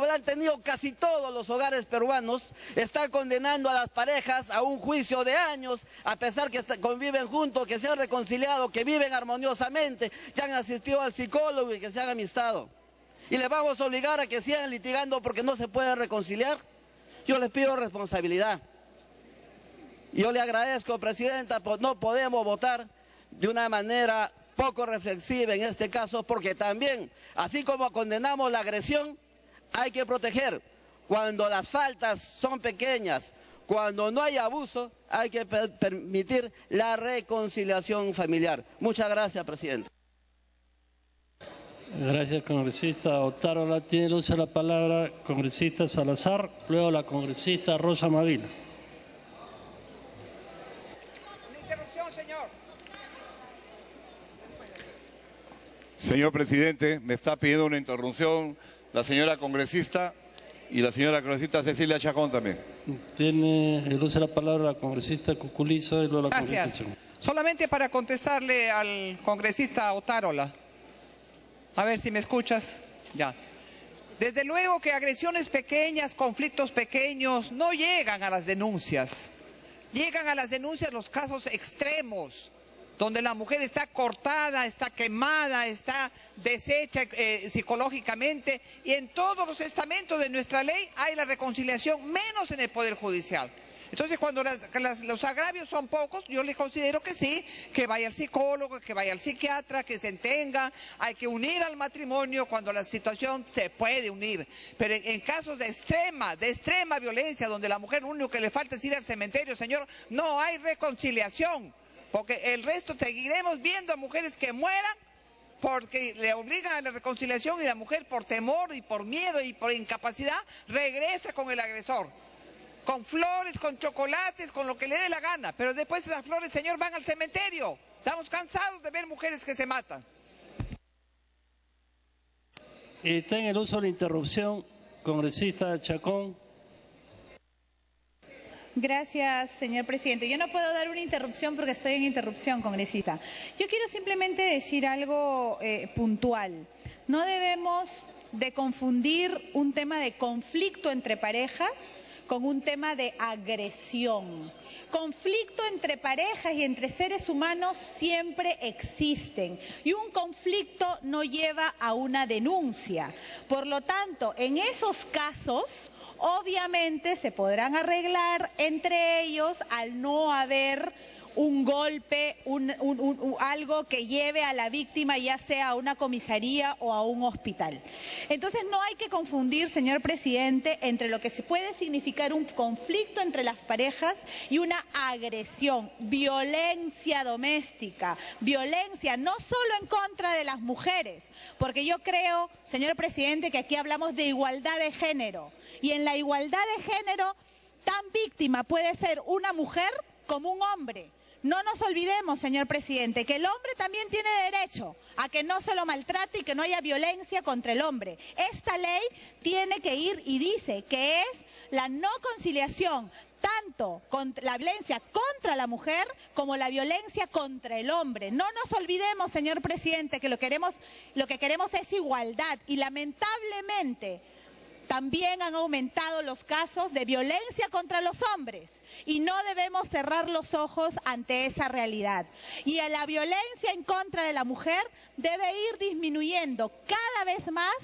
lo han tenido casi todos los hogares peruanos, está condenando a las parejas a un juicio de años, a pesar que conviven juntos, que se han reconciliado, que viven armoniosamente, que han asistido al psicólogo y que se han amistado. ¿Y les vamos a obligar a que sigan litigando porque no se puede reconciliar? Yo les pido responsabilidad. Yo le agradezco, presidenta, pues no podemos votar de una manera poco reflexiva en este caso, porque también, así como condenamos la agresión, hay que proteger. Cuando las faltas son pequeñas, cuando no hay abuso, hay que permitir la reconciliación familiar. Muchas gracias, presidente. Gracias, congresista Otárola. Tiene el uso de la palabra congresista Salazar, luego la congresista Rosa Mavila. Una interrupción, señor. Señor presidente, me está pidiendo una interrupción la señora congresista y la señora congresista Cecilia Chacón también. Tiene el uso de la palabra la congresista Cuculiza y luego la Gracias. congresista Chacón. Solamente para contestarle al congresista Otárola. A ver si me escuchas. Ya. Desde luego que agresiones pequeñas, conflictos pequeños, no llegan a las denuncias. Llegan a las denuncias los casos extremos, donde la mujer está cortada, está quemada, está deshecha psicológicamente, y en todos los estamentos de nuestra ley hay la reconciliación, menos en el Poder Judicial. Entonces, cuando los agravios son pocos, yo le considero que sí, que vaya al psicólogo, que vaya al psiquiatra, que se entenga, hay que unir al matrimonio cuando la situación se puede unir. Pero en casos de extrema violencia, donde la mujer lo único que le falta es ir al cementerio, señor, no hay reconciliación, porque el resto seguiremos viendo a mujeres que mueran porque le obligan a la reconciliación y la mujer por temor y por miedo y por incapacidad regresa con el agresor. Con flores, con chocolates, con lo que le dé la gana. Pero después esas flores, señor, van al cementerio. Estamos cansados de ver mujeres que se matan. Está en el uso de la interrupción, congresista Chacón. Gracias, señor presidente. Yo no puedo dar una interrupción porque estoy en interrupción, congresista. Yo quiero simplemente decir algo puntual. No debemos de confundir un tema de conflicto entre parejas con un tema de agresión. Conflicto entre parejas y entre seres humanos siempre existen y un conflicto no lleva a una denuncia. Por lo tanto, en esos casos, obviamente se podrán arreglar entre ellos al no haber un golpe, algo que lleve a la víctima ya sea a una comisaría o a un hospital. Entonces no hay que confundir, señor presidente, entre lo que se puede significar un conflicto entre las parejas y una agresión, violencia doméstica, violencia no solo en contra de las mujeres, porque yo creo, señor presidente, que aquí hablamos de igualdad de género y en la igualdad de género tan víctima puede ser una mujer como un hombre. No nos olvidemos, señor presidente, que el hombre también tiene derecho a que no se lo maltrate y que no haya violencia contra el hombre. Esta ley tiene que ir y dice que es la no conciliación tanto con la violencia contra la mujer como la violencia contra el hombre. No nos olvidemos, señor presidente, que lo que queremos es igualdad y lamentablemente también han aumentado los casos de violencia contra los hombres y no debemos cerrar los ojos ante esa realidad. Y a la violencia en contra de la mujer debe ir disminuyendo cada vez más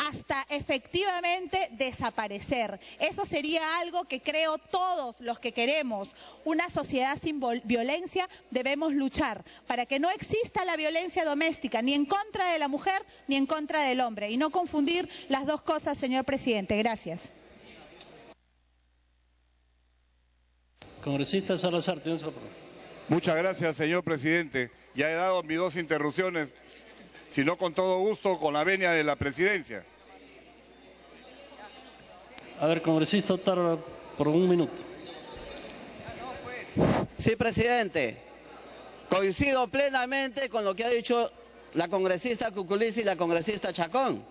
hasta efectivamente desaparecer. Eso sería algo que creo todos los que queremos una sociedad sin violencia debemos luchar para que no exista la violencia doméstica ni en contra de la mujer ni en contra del hombre y no confundir las dos cosas, señor presidente. Gracias. Congresista Salazar, tiene la palabra. Muchas gracias, señor presidente. Ya he dado mis dos interrupciones, si no con todo gusto, con la venia de la presidencia. A ver, congresista Otárola, por un minuto. Sí, presidente. Coincido plenamente con lo que ha dicho la congresista Cuculiza y la congresista Chacón.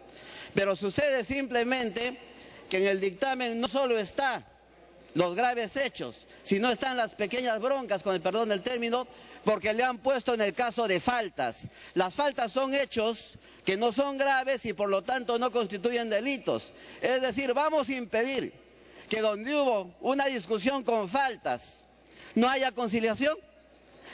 Pero sucede simplemente que en el dictamen no solo está los graves hechos, sino están las pequeñas broncas, con el perdón del término, porque le han puesto en el caso de faltas. Las faltas son hechos que no son graves y por lo tanto no constituyen delitos. Es decir, vamos a impedir que donde hubo una discusión con faltas no haya conciliación.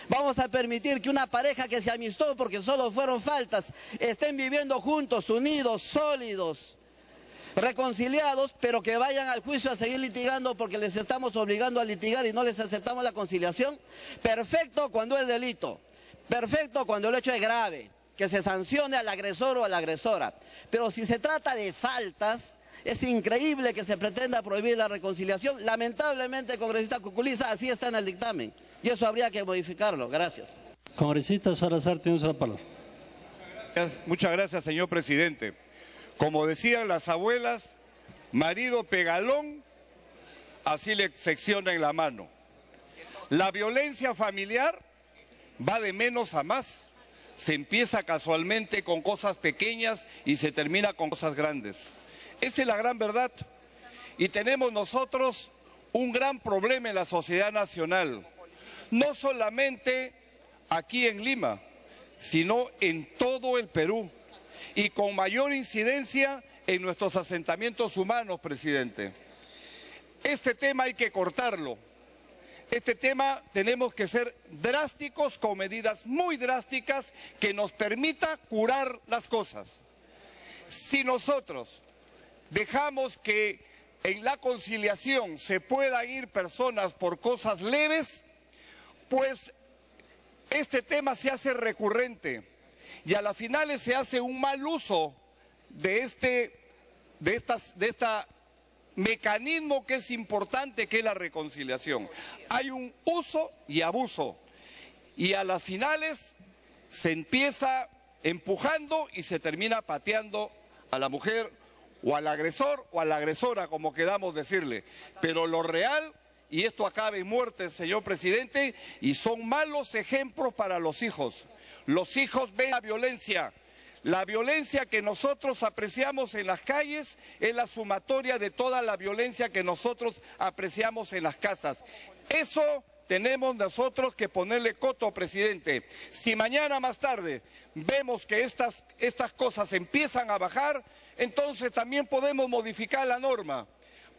Vamos a permitir que una pareja que se amistó porque solo fueron faltas estén viviendo juntos, unidos, sólidos, reconciliados, pero que vayan al juicio a seguir litigando porque les estamos obligando a litigar y no les aceptamos la conciliación. Perfecto cuando es delito, perfecto cuando el hecho es grave, que se sancione al agresor o a la agresora. Pero si se trata de faltas, es increíble que se pretenda prohibir la reconciliación. Lamentablemente, congresista Cuculiza, así está en el dictamen. Y eso habría que modificarlo. Gracias. Congresista Salazar, tiene la palabra. Muchas gracias, señor presidente. Como decían las abuelas, marido pegalón, así le seccionan la mano. La violencia familiar va de menos a más. Se empieza casualmente con cosas pequeñas y se termina con cosas grandes. Esa es la gran verdad. Y tenemos nosotros un gran problema en la sociedad nacional. No solamente aquí en Lima, sino en todo el Perú. Y con mayor incidencia en nuestros asentamientos humanos, presidente. Este tema hay que cortarlo. Este tema tenemos que ser drásticos, con medidas muy drásticas que nos permita curar las cosas. Si nosotros dejamos que en la conciliación se puedan ir personas por cosas leves, pues este tema se hace recurrente y a las finales se hace un mal uso de este mecanismo que es importante, que es la reconciliación. Hay un uso y abuso y a las finales se empieza empujando y se termina pateando a la mujer o al agresor o a la agresora, como queramos decirle. Pero lo real, y esto acaba en muerte, señor presidente, y son malos ejemplos para los hijos. Los hijos ven la violencia. La violencia que nosotros apreciamos en las calles es la sumatoria de toda la violencia que nosotros apreciamos en las casas. Eso tenemos nosotros que ponerle coto, presidente. Si mañana más tarde vemos que estas cosas empiezan a bajar, entonces también podemos modificar la norma,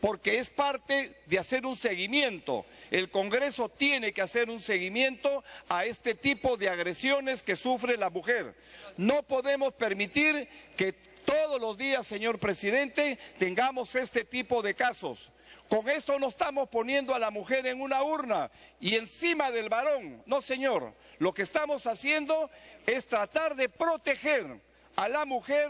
porque es parte de hacer un seguimiento. El Congreso tiene que hacer un seguimiento a este tipo de agresiones que sufre la mujer. No podemos permitir que todos los días, señor presidente, tengamos este tipo de casos. Con esto no estamos poniendo a la mujer en una urna y encima del varón. No, señor. Lo que estamos haciendo es tratar de proteger a la mujer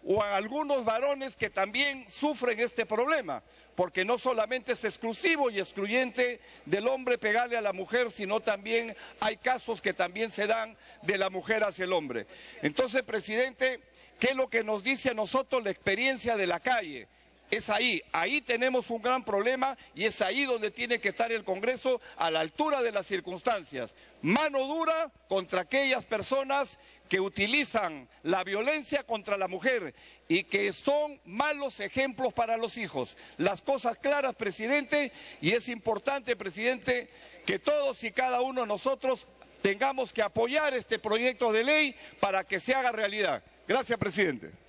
o a algunos varones que también sufren este problema, porque no solamente es exclusivo y excluyente del hombre pegarle a la mujer, sino también hay casos que también se dan de la mujer hacia el hombre. Entonces, presidente, ¿qué es lo que nos dice a nosotros la experiencia de la calle? Es ahí tenemos un gran problema y es ahí donde tiene que estar el Congreso, a la altura de las circunstancias. Mano dura contra aquellas personas que utilizan la violencia contra la mujer y que son malos ejemplos para los hijos. Las cosas claras, presidente, y es importante, presidente, que todos y cada uno de nosotros tengamos que apoyar este proyecto de ley para que se haga realidad. Gracias, presidente.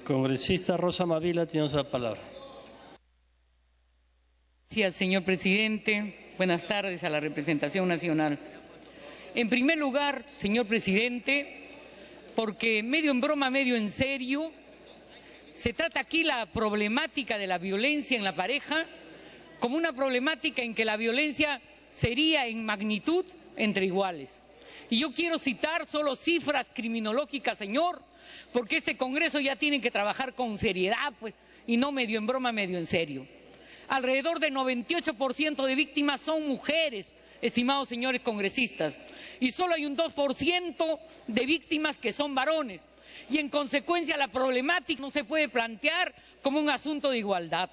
Congresista Rosa Mavila, tiene la palabra. Gracias, señor presidente. Buenas tardes a la representación nacional. En primer lugar, señor presidente, porque medio en broma, medio en serio, se trata aquí la problemática de la violencia en la pareja como una problemática en que la violencia sería en magnitud entre iguales. Y yo quiero citar solo cifras criminológicas, señor, porque este Congreso ya tiene que trabajar con seriedad, pues, y no medio en broma, medio en serio. Alrededor del 98% de víctimas son mujeres, estimados señores congresistas, y solo hay un 2% de víctimas que son varones. Y en consecuencia la problemática no se puede plantear como un asunto de igualdad.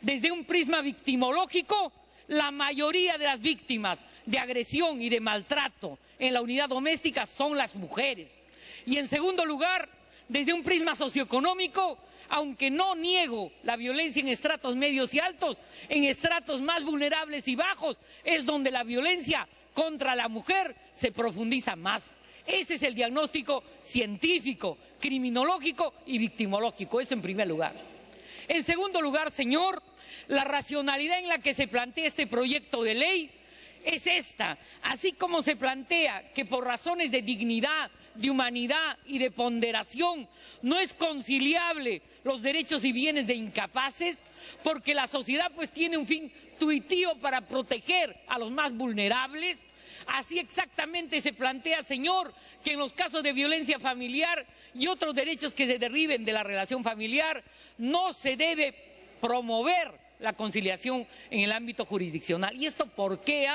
Desde un prisma victimológico, la mayoría de las víctimas de agresión y de maltrato en la unidad doméstica son las mujeres. Y en segundo lugar, desde un prisma socioeconómico, aunque no niego la violencia en estratos medios y altos, en estratos más vulnerables y bajos es donde la violencia contra la mujer se profundiza más. Ese es el diagnóstico científico, criminológico y victimológico, eso en primer lugar. En segundo lugar, señor, la racionalidad en la que se plantea este proyecto de ley es esta, así como se plantea que por razones de dignidad, de humanidad y de ponderación no es conciliable los derechos y bienes de incapaces, porque la sociedad pues tiene un fin tuitivo para proteger a los más vulnerables. Así exactamente se plantea, señor, que en los casos de violencia familiar y otros derechos que se deriven de la relación familiar no se debe promover la conciliación en el ámbito jurisdiccional. ¿Y esto por qué?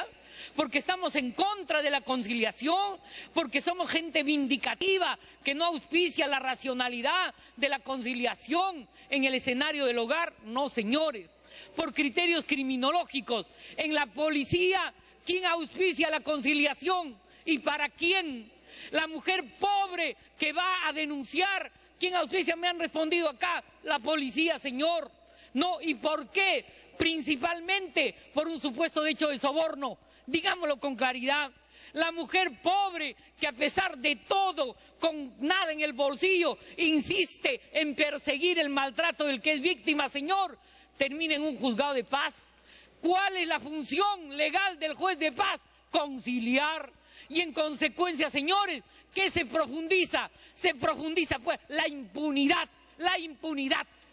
Porque estamos en contra de la conciliación, porque somos gente vindicativa que no auspicia la racionalidad de la conciliación en el escenario del hogar. No, señores, por criterios criminológicos. En la policía, ¿quién auspicia la conciliación y para quién? La mujer pobre que va a denunciar, ¿quién auspicia? Me han respondido acá, la policía, señor. No, ¿y por qué? Principalmente por un supuesto hecho de soborno. Digámoslo con claridad. La mujer pobre que a pesar de todo, con nada en el bolsillo, insiste en perseguir el maltrato del que es víctima, señor, termina en un juzgado de paz. ¿Cuál es la función legal del juez de paz? Conciliar. Y en consecuencia, señores, ¿qué se profundiza? Se profundiza pues la impunidad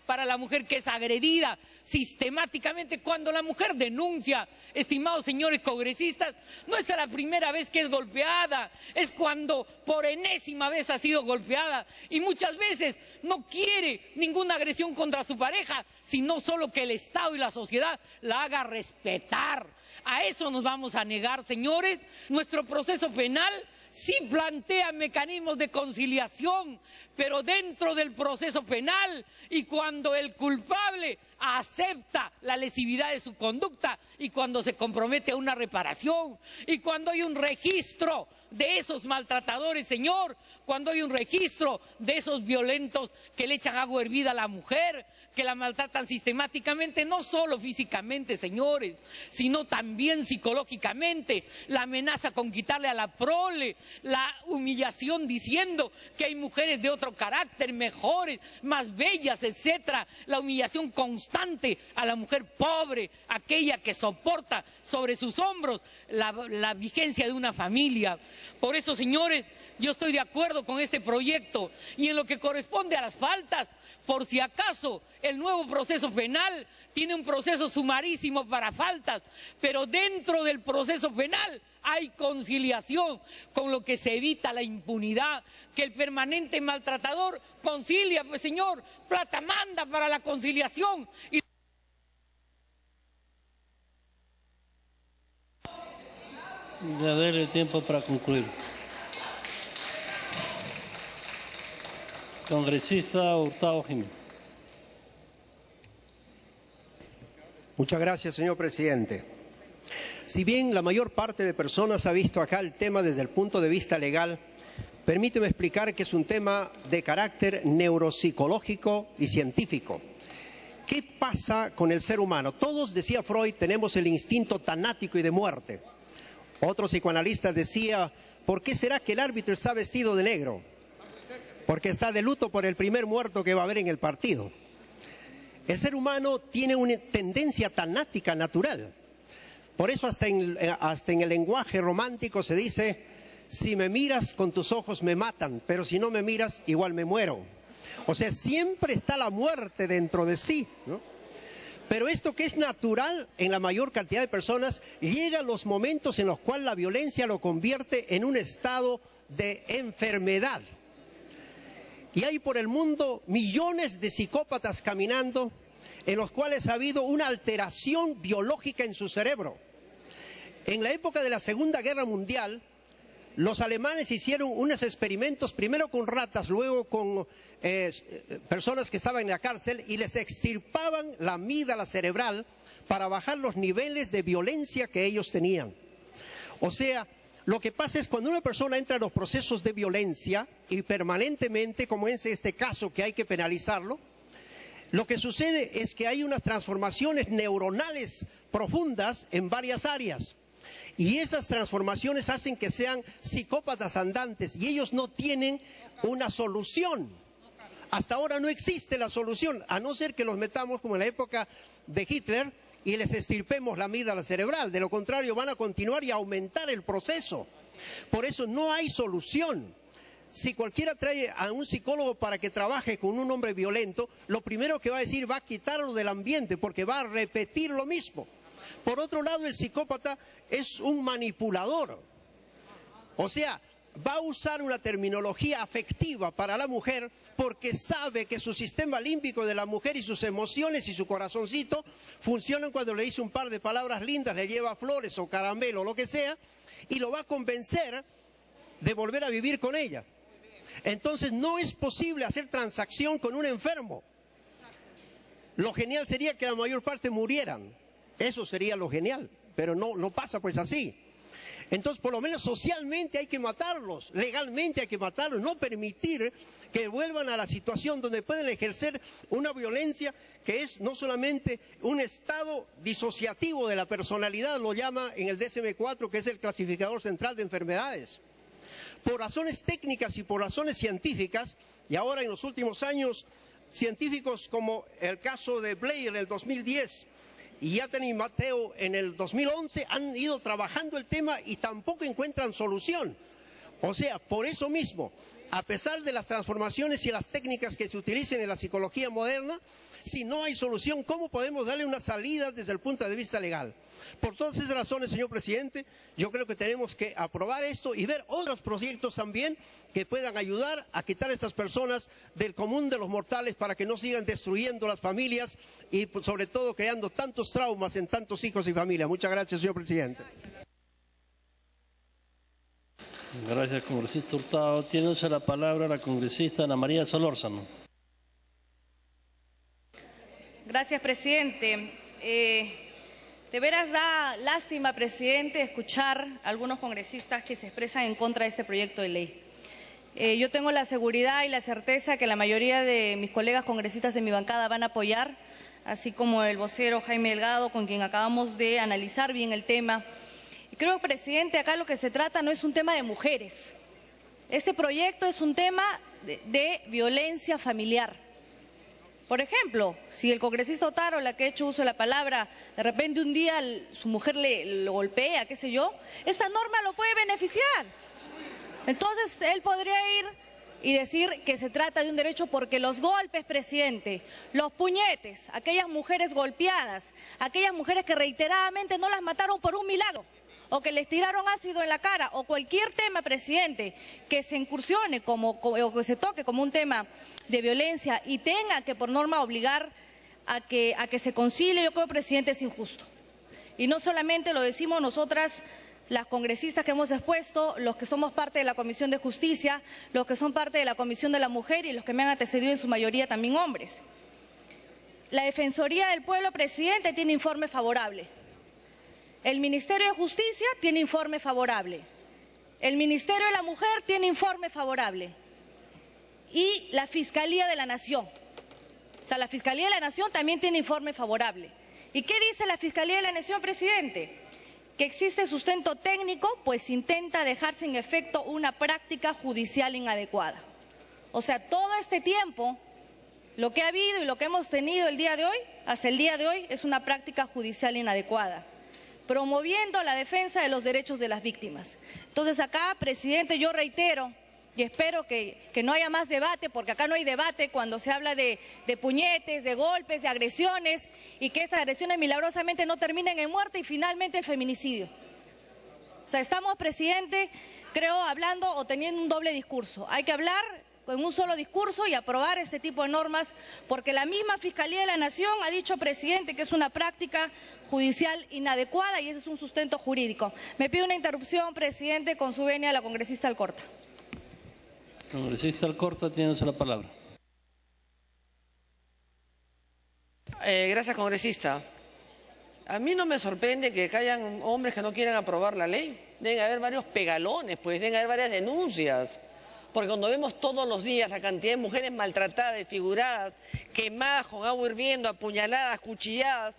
para la mujer que es agredida sistemáticamente. Cuando la mujer denuncia, estimados señores congresistas, no es la primera vez que es golpeada, es cuando por enésima vez ha sido golpeada y muchas veces no quiere ninguna agresión contra su pareja, sino solo que el Estado y la sociedad la haga respetar. A eso nos vamos a negar, señores. Nuestro proceso penal sí plantea mecanismos de conciliación, pero dentro del proceso penal y cuando el culpable acepta la lesividad de su conducta y cuando se compromete a una reparación y cuando hay un registro de esos maltratadores, señor, cuando hay un registro de esos violentos que le echan agua hervida a la mujer, que la maltratan sistemáticamente, no solo físicamente, señores, sino también psicológicamente, la amenaza con quitarle a la prole, la humillación diciendo que hay mujeres de otro carácter, mejores, más bellas, etcétera, la humillación constante a la mujer pobre, aquella que soporta sobre sus hombros la vigencia de una familia. Por eso, señores, yo estoy de acuerdo con este proyecto y en lo que corresponde a las faltas, por si acaso el nuevo proceso penal tiene un proceso sumarísimo para faltas, pero dentro del proceso penal hay conciliación, con lo que se evita la impunidad, que el permanente maltratador concilia, pues señor, plata manda para la conciliación. Ya déle tiempo para concluir. Congresista Hurtado Jiménez. Muchas gracias, señor presidente. Si bien la mayor parte de personas ha visto acá el tema desde el punto de vista legal, permíteme explicar que es un tema de carácter neuropsicológico y científico. ¿Qué pasa con el ser humano? Todos, decía Freud, tenemos el instinto tanático y de muerte. Otro psicoanalista decía, ¿por qué será que el árbitro está vestido de negro? Porque está de luto por el primer muerto que va a haber en el partido. El ser humano tiene una tendencia tanática natural. Por eso hasta en el lenguaje romántico se dice, si me miras con tus ojos me matan, pero si no me miras igual me muero. O sea, siempre está la muerte dentro de sí, ¿no? Pero esto que es natural en la mayor cantidad de personas, llega a los momentos en los cuales la violencia lo convierte en un estado de enfermedad. Y hay por el mundo millones de psicópatas caminando en los cuales ha habido una alteración biológica en su cerebro. En la época de la Segunda Guerra Mundial, los alemanes hicieron unos experimentos, primero con ratas, luego con personas que estaban en la cárcel y les extirpaban la amígdala cerebral para bajar los niveles de violencia que ellos tenían. O sea, Lo que pasa es cuando una persona entra en los procesos de violencia y permanentemente, como es este caso que hay que penalizarlo, lo que sucede es que hay unas transformaciones neuronales profundas en varias áreas. Y esas transformaciones hacen que sean psicópatas andantes y ellos no tienen una solución. Hasta ahora no existe la solución, a no ser que los metamos como en la época de Hitler y les estirpemos la amígdala cerebral. De lo contrario van a continuar y aumentar el proceso. Por eso no hay solución. Si cualquiera trae a un psicólogo para que trabaje con un hombre violento, lo primero que va a decir, va a quitarlo del ambiente porque va a repetir lo mismo. Por otro lado, el psicópata es un manipulador. O sea, va a usar una terminología afectiva para la mujer porque sabe que su sistema límbico de la mujer y sus emociones y su corazoncito funcionan cuando le dice un par de palabras lindas, le lleva flores o caramelo o lo que sea, y lo va a convencer de volver a vivir con ella. Entonces no es posible hacer transacción con un enfermo. Lo genial sería que la mayor parte murieran. Eso sería lo genial, pero no pasa pues así. Entonces, por lo menos socialmente hay que matarlos, legalmente hay que matarlos, no permitir que vuelvan a la situación donde pueden ejercer una violencia que es no solamente un estado disociativo de la personalidad, lo llama en el DSM-4, que es el clasificador central de enfermedades. Por razones técnicas y por razones científicas, y ahora en los últimos años, científicos como el caso de Blair en el 2010, y Anthony Mateo en el 2011 han ido trabajando el tema y tampoco encuentran solución. O sea, por eso mismo, a pesar de las transformaciones y las técnicas que se utilicen en la psicología moderna, si no hay solución, ¿cómo podemos darle una salida desde el punto de vista legal? Por todas esas razones, señor presidente, yo creo que tenemos que aprobar esto y ver otros proyectos también que puedan ayudar a quitar a estas personas del común de los mortales para que no sigan destruyendo las familias y sobre todo creando tantos traumas en tantos hijos y familias. Muchas gracias, señor presidente. Gracias, congresista Hurtado. Tiene usted la palabra la congresista Ana María Solórzano. Gracias, presidente. De veras da lástima, presidente, escuchar a algunos congresistas que se expresan en contra de este proyecto de ley. Yo tengo la seguridad y la certeza que la mayoría de mis colegas congresistas de mi bancada van a apoyar, así como el vocero Jaime Delgado, con quien acabamos de analizar bien el tema. Y creo, presidente, acá lo que se trata no es un tema de mujeres. Este proyecto es un tema de violencia familiar. Por ejemplo, si el congresista Otárola, que ha hecho uso de la palabra, de repente un día su mujer lo golpea, qué sé yo, esta norma lo puede beneficiar. Entonces él podría ir y decir que se trata de un derecho porque los golpes, presidente, los puñetes, aquellas mujeres golpeadas, aquellas mujeres que reiteradamente no las mataron por un milagro, o que les tiraron ácido en la cara, o cualquier tema, presidente, que se incursione o que se toque como un tema de violencia y tenga que por norma obligar a que se concilie, yo creo, presidente, es injusto. Y no solamente lo decimos nosotras, las congresistas que hemos expuesto, los que somos parte de la Comisión de Justicia, los que son parte de la Comisión de la Mujer y los que me han antecedido en su mayoría también hombres. La Defensoría del Pueblo, presidente, tiene informe favorable. El Ministerio de Justicia tiene informe favorable. El Ministerio de la Mujer tiene informe favorable. Y la Fiscalía de la Nación. O sea, la Fiscalía de la Nación también tiene informe favorable. ¿Y qué dice la Fiscalía de la Nación, presidente? Que existe sustento técnico, pues intenta dejar sin efecto una práctica judicial inadecuada. O sea, todo este tiempo, lo que ha habido y lo que hemos tenido el día de hoy, hasta el día de hoy, es una práctica judicial inadecuada, promoviendo la defensa de los derechos de las víctimas. Entonces acá, presidente, yo reitero y espero que no haya más debate, porque acá no hay debate cuando se habla de puñetes, de golpes, de agresiones, y que estas agresiones milagrosamente no terminen en muerte y finalmente el feminicidio. O sea, estamos, presidente, creo, hablando o teniendo un doble discurso. Hay que hablar con un solo discurso y aprobar este tipo de normas, porque la misma Fiscalía de la Nación ha dicho, presidente, que es una práctica judicial inadecuada y ese es un sustento jurídico. Me pido una interrupción, presidente, con su venia a la congresista Alcorta. Congresista Alcorta, tiene usted la palabra. Gracias, congresista. A mí no me sorprende que hayan hombres que no quieran aprobar la ley. Deben haber varios pegalones, pues, deben haber varias denuncias. Porque cuando vemos todos los días la cantidad de mujeres maltratadas, desfiguradas, quemadas con agua hirviendo, apuñaladas, cuchilladas,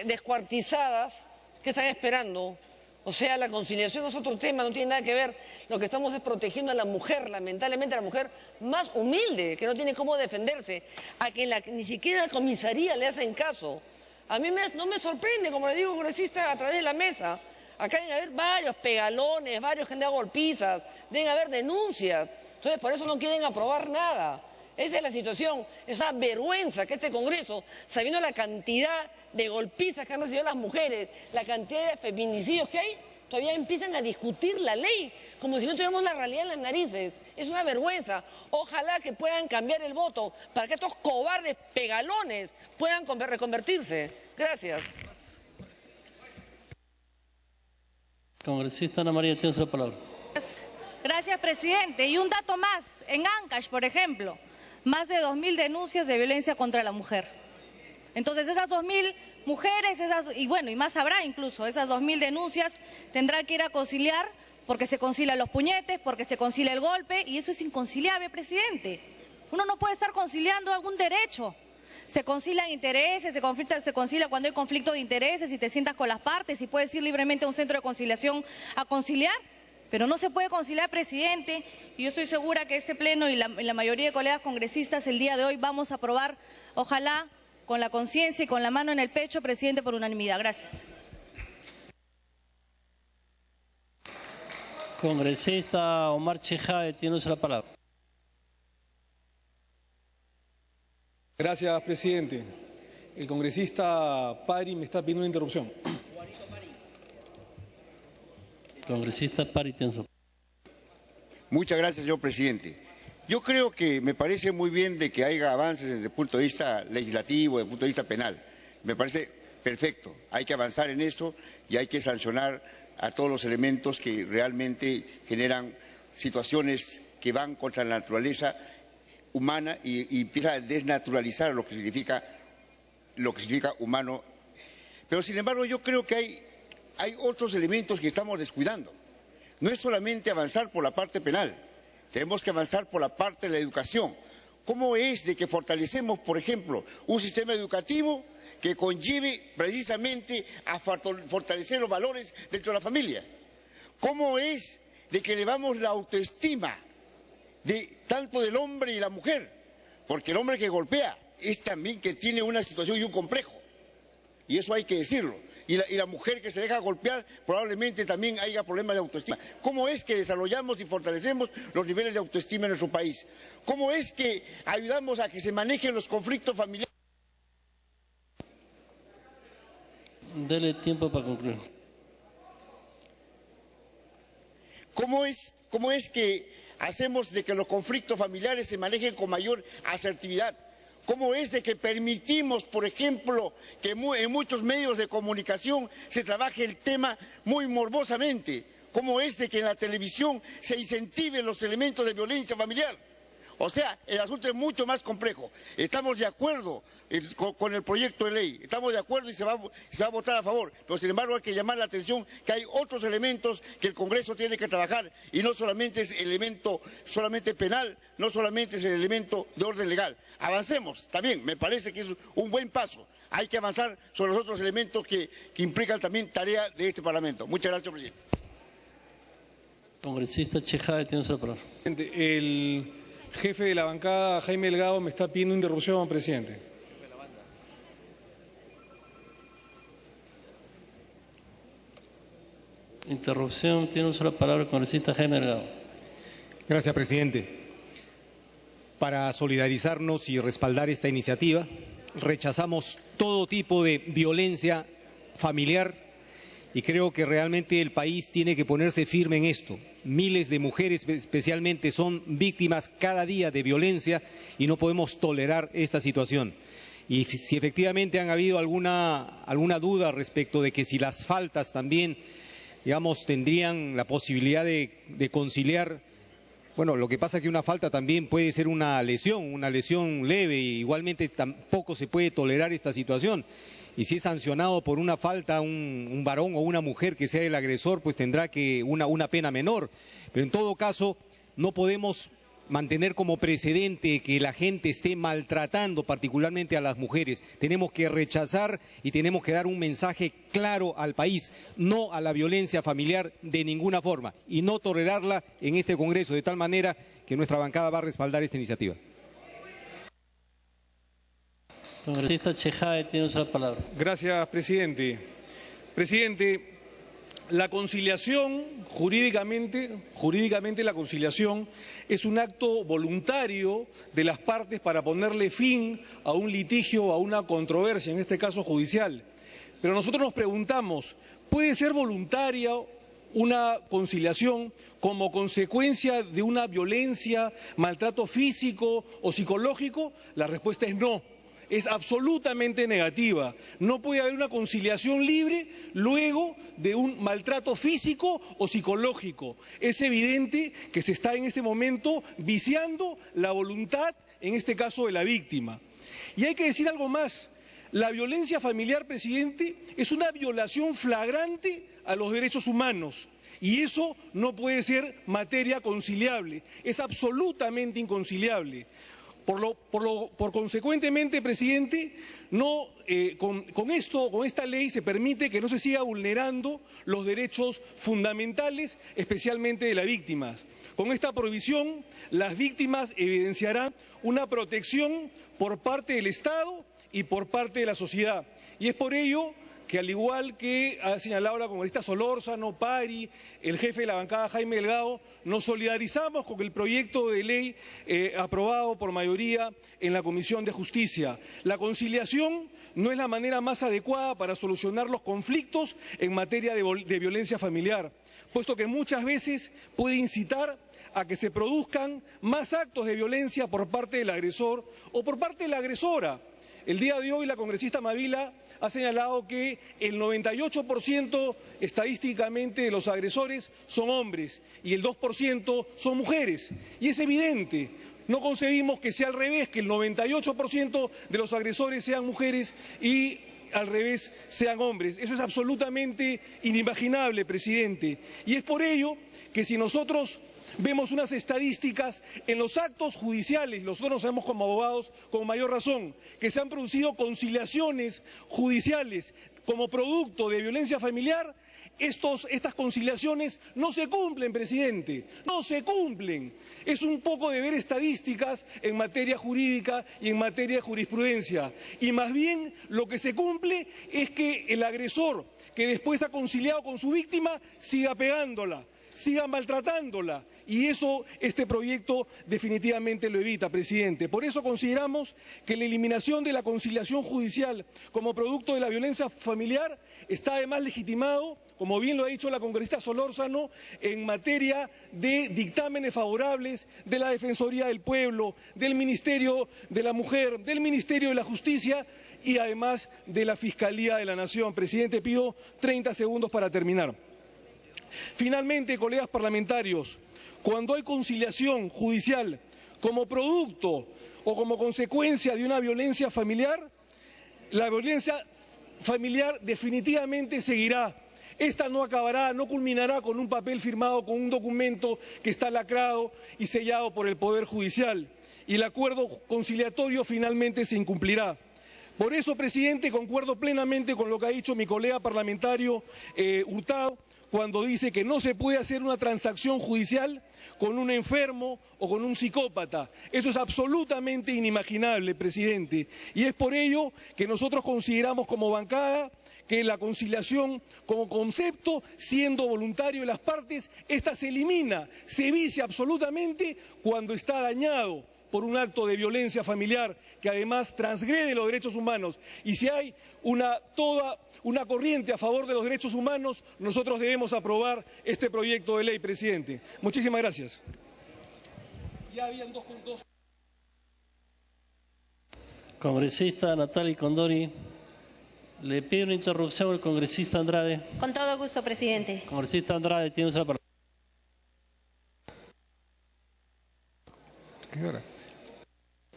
descuartizadas, ¿qué están esperando? O sea, la conciliación es otro tema, no tiene nada que ver. Lo que estamos es protegiendo a la mujer, lamentablemente a la mujer más humilde, que no tiene cómo defenderse, a quien ni siquiera la comisaría le hacen caso. A mí no me sorprende, como le digo, congresista, a través de la mesa. Acá deben haber varios pegalones, varios que han dado golpizas, deben haber denuncias. Entonces, por eso no quieren aprobar nada. Esa es la situación. Es una vergüenza que este Congreso, sabiendo la cantidad de golpizas que han recibido las mujeres, la cantidad de feminicidios que hay, todavía empiezan a discutir la ley, como si no tuviéramos la realidad en las narices. Es una vergüenza. Ojalá que puedan cambiar el voto para que estos cobardes pegalones puedan reconvertirse. Gracias. Congresista Ana María, tienes la palabra. Gracias, presidente. Y un dato más. En Ancash, por ejemplo, más de 2.000 denuncias de violencia contra la mujer. Entonces, esas 2.000 mujeres, y más habrá incluso, esas 2.000 denuncias tendrán que ir a conciliar porque se concilian los puñetes, porque se concilia el golpe, y eso es inconciliable, presidente. Uno no puede estar conciliando algún derecho. Se concilian intereses, se concilia cuando hay conflicto de intereses y te sientas con las partes y puedes ir libremente a un centro de conciliación a conciliar. Pero no se puede conciliar, presidente, y yo estoy segura que este pleno y la mayoría de colegas congresistas el día de hoy vamos a aprobar, ojalá, con la conciencia y con la mano en el pecho, presidente, por unanimidad. Gracias. Congresista Omar Chejade, tienes la palabra. Gracias, presidente. El congresista Pari me está pidiendo una interrupción. Congresista Pari, tienes la palabra. Muchas gracias, señor presidente. Yo creo que me parece muy bien de que haya avances desde el punto de vista legislativo, desde el punto de vista penal. Me parece perfecto. Hay que avanzar en eso y hay que sancionar a todos los elementos que realmente generan situaciones que van contra la naturaleza humana y empieza a desnaturalizar lo que significa humano. Pero sin embargo yo creo que hay otros elementos que estamos descuidando. No es solamente avanzar por la parte penal, tenemos que avanzar por la parte de la educación. ¿Cómo es de que fortalecemos, por ejemplo, un sistema educativo que conlleve precisamente a fortalecer los valores dentro de la familia? ¿Cómo es de que elevamos la autoestima tanto del hombre y la mujer? Porque el hombre que golpea es también que tiene una situación y un complejo, y eso hay que decirlo. Y la mujer que se deja golpear probablemente también haya problemas de autoestima. ¿Cómo es que desarrollamos y fortalecemos los niveles de autoestima en nuestro país? ¿Cómo es que ayudamos a que se manejen los conflictos familiares? Dele tiempo para concluir. ¿Cómo es que hacemos de que los conflictos familiares se manejen con mayor asertividad? ¿Cómo es de que permitimos, por ejemplo, que en muchos medios de comunicación se trabaje el tema muy morbosamente? ¿Cómo es de que en la televisión se incentiven los elementos de violencia familiar? O sea, el asunto es mucho más complejo. Estamos de acuerdo con el proyecto de ley, estamos de acuerdo y se va a votar a favor, pero sin embargo hay que llamar la atención que hay otros elementos que el Congreso tiene que trabajar y no solamente es el elemento penal, no solamente es el elemento de orden legal. Avancemos, también me parece que es un buen paso. Hay que avanzar sobre los otros elementos que implican también tarea de este Parlamento. Muchas gracias, presidente. Congresista Chejade, tienes la palabra. El jefe de la bancada, Jaime Delgado, me está pidiendo interrupción, presidente. Interrupción, tiene uso de la palabra el congresista Jaime Delgado. Gracias, presidente. Para solidarizarnos y respaldar esta iniciativa, rechazamos todo tipo de violencia familiar y creo que realmente el país tiene que ponerse firme en esto. Miles de mujeres especialmente son víctimas cada día de violencia y no podemos tolerar esta situación. Y si efectivamente han habido alguna duda respecto de que si las faltas también, digamos, tendrían la posibilidad de conciliar, bueno, lo que pasa es que una falta también puede ser una lesión leve, y igualmente tampoco se puede tolerar esta situación. y si es sancionado por una falta un varón o una mujer que sea el agresor, pues tendrá que una pena menor. Pero en todo caso, no podemos mantener como precedente que la gente esté maltratando particularmente a las mujeres. Tenemos que rechazar y tenemos que dar un mensaje claro al país, no a la violencia familiar de ninguna forma, y no tolerarla en este Congreso, de tal manera que nuestra bancada va a respaldar esta iniciativa. Congresista Chejade tiene la palabra. Gracias, presidente. Presidente, la conciliación, jurídicamente la conciliación es un acto voluntario de las partes para ponerle fin a un litigio, a una controversia, en este caso judicial. Pero nosotros nos preguntamos, ¿puede ser voluntaria una conciliación como consecuencia de una violencia, maltrato físico o psicológico? La respuesta es no. Es absolutamente negativa. No puede haber una conciliación libre luego de un maltrato físico o psicológico. Es evidente que se está en este momento viciando la voluntad, en este caso de la víctima. Y hay que decir algo más. La violencia familiar, presidente, es una violación flagrante a los derechos humanos. Y eso no puede ser materia conciliable. Es absolutamente inconciliable. Por consecuentemente, presidente, con esta ley se permite que no se siga vulnerando los derechos fundamentales, especialmente de las víctimas. Con esta prohibición, las víctimas evidenciarán una protección por parte del Estado y por parte de la sociedad. Y es por ello que, al igual que ha señalado la congresista Solórzano, Pari, el jefe de la bancada Jaime Delgado, nos solidarizamos con el proyecto de ley aprobado por mayoría en la Comisión de Justicia. La conciliación no es la manera más adecuada para solucionar los conflictos en materia de violencia familiar, puesto que muchas veces puede incitar a que se produzcan más actos de violencia por parte del agresor o por parte de la agresora. El día de hoy la congresista Mavila ha señalado que el 98% estadísticamente de los agresores son hombres y el 2% son mujeres. Y es evidente, no concebimos que sea al revés, que el 98% de los agresores sean mujeres y al revés sean hombres. Eso es absolutamente inimaginable, presidente. Y es por ello que si nosotros vemos unas estadísticas en los actos judiciales, y nosotros sabemos como abogados con mayor razón, que se han producido conciliaciones judiciales como producto de violencia familiar, estas conciliaciones no se cumplen, presidente, no se cumplen. Es un poco de ver estadísticas en materia jurídica y en materia de jurisprudencia. Y más bien lo que se cumple es que el agresor, que después ha conciliado con su víctima, siga pegándola, siga maltratándola. Y eso este proyecto definitivamente lo evita, presidente. Por eso consideramos que la eliminación de la conciliación judicial como producto de la violencia familiar está además legitimado, como bien lo ha dicho la congresista Solórzano, en materia de dictámenes favorables de la Defensoría del Pueblo, del Ministerio de la Mujer, del Ministerio de la Justicia y además de la Fiscalía de la Nación. Presidente, pido 30 segundos para terminar. Finalmente, colegas parlamentarios, cuando hay conciliación judicial como producto o como consecuencia de una violencia familiar, la violencia familiar definitivamente seguirá. Esta no acabará, no culminará con un papel firmado, con un documento que está lacrado y sellado por el Poder Judicial. Y el acuerdo conciliatorio finalmente se incumplirá. Por eso, presidente, concuerdo plenamente con lo que ha dicho mi colega parlamentario Hurtado, cuando dice que no se puede hacer una transacción judicial con un enfermo o con un psicópata. Eso es absolutamente inimaginable, presidente. Y es por ello que nosotros consideramos como bancada que la conciliación como concepto, siendo voluntario de las partes, esta se elimina, se vicia absolutamente cuando está dañado por un acto de violencia familiar que además transgrede los derechos humanos. Y si hay toda una corriente a favor de los derechos humanos, nosotros debemos aprobar este proyecto de ley, presidente. Muchísimas gracias. Ya habían dos puntos. Congresista Natalia Condori, le pido una interrupción al congresista Andrade. Con todo gusto, presidente. Congresista Andrade, tiene la palabra. ¿Qué hora?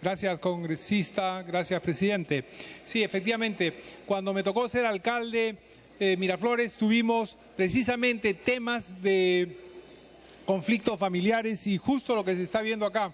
Gracias, congresista. Gracias, presidente. Sí, efectivamente, cuando me tocó ser alcalde de Miraflores tuvimos precisamente temas de conflictos familiares y justo lo que se está viendo acá.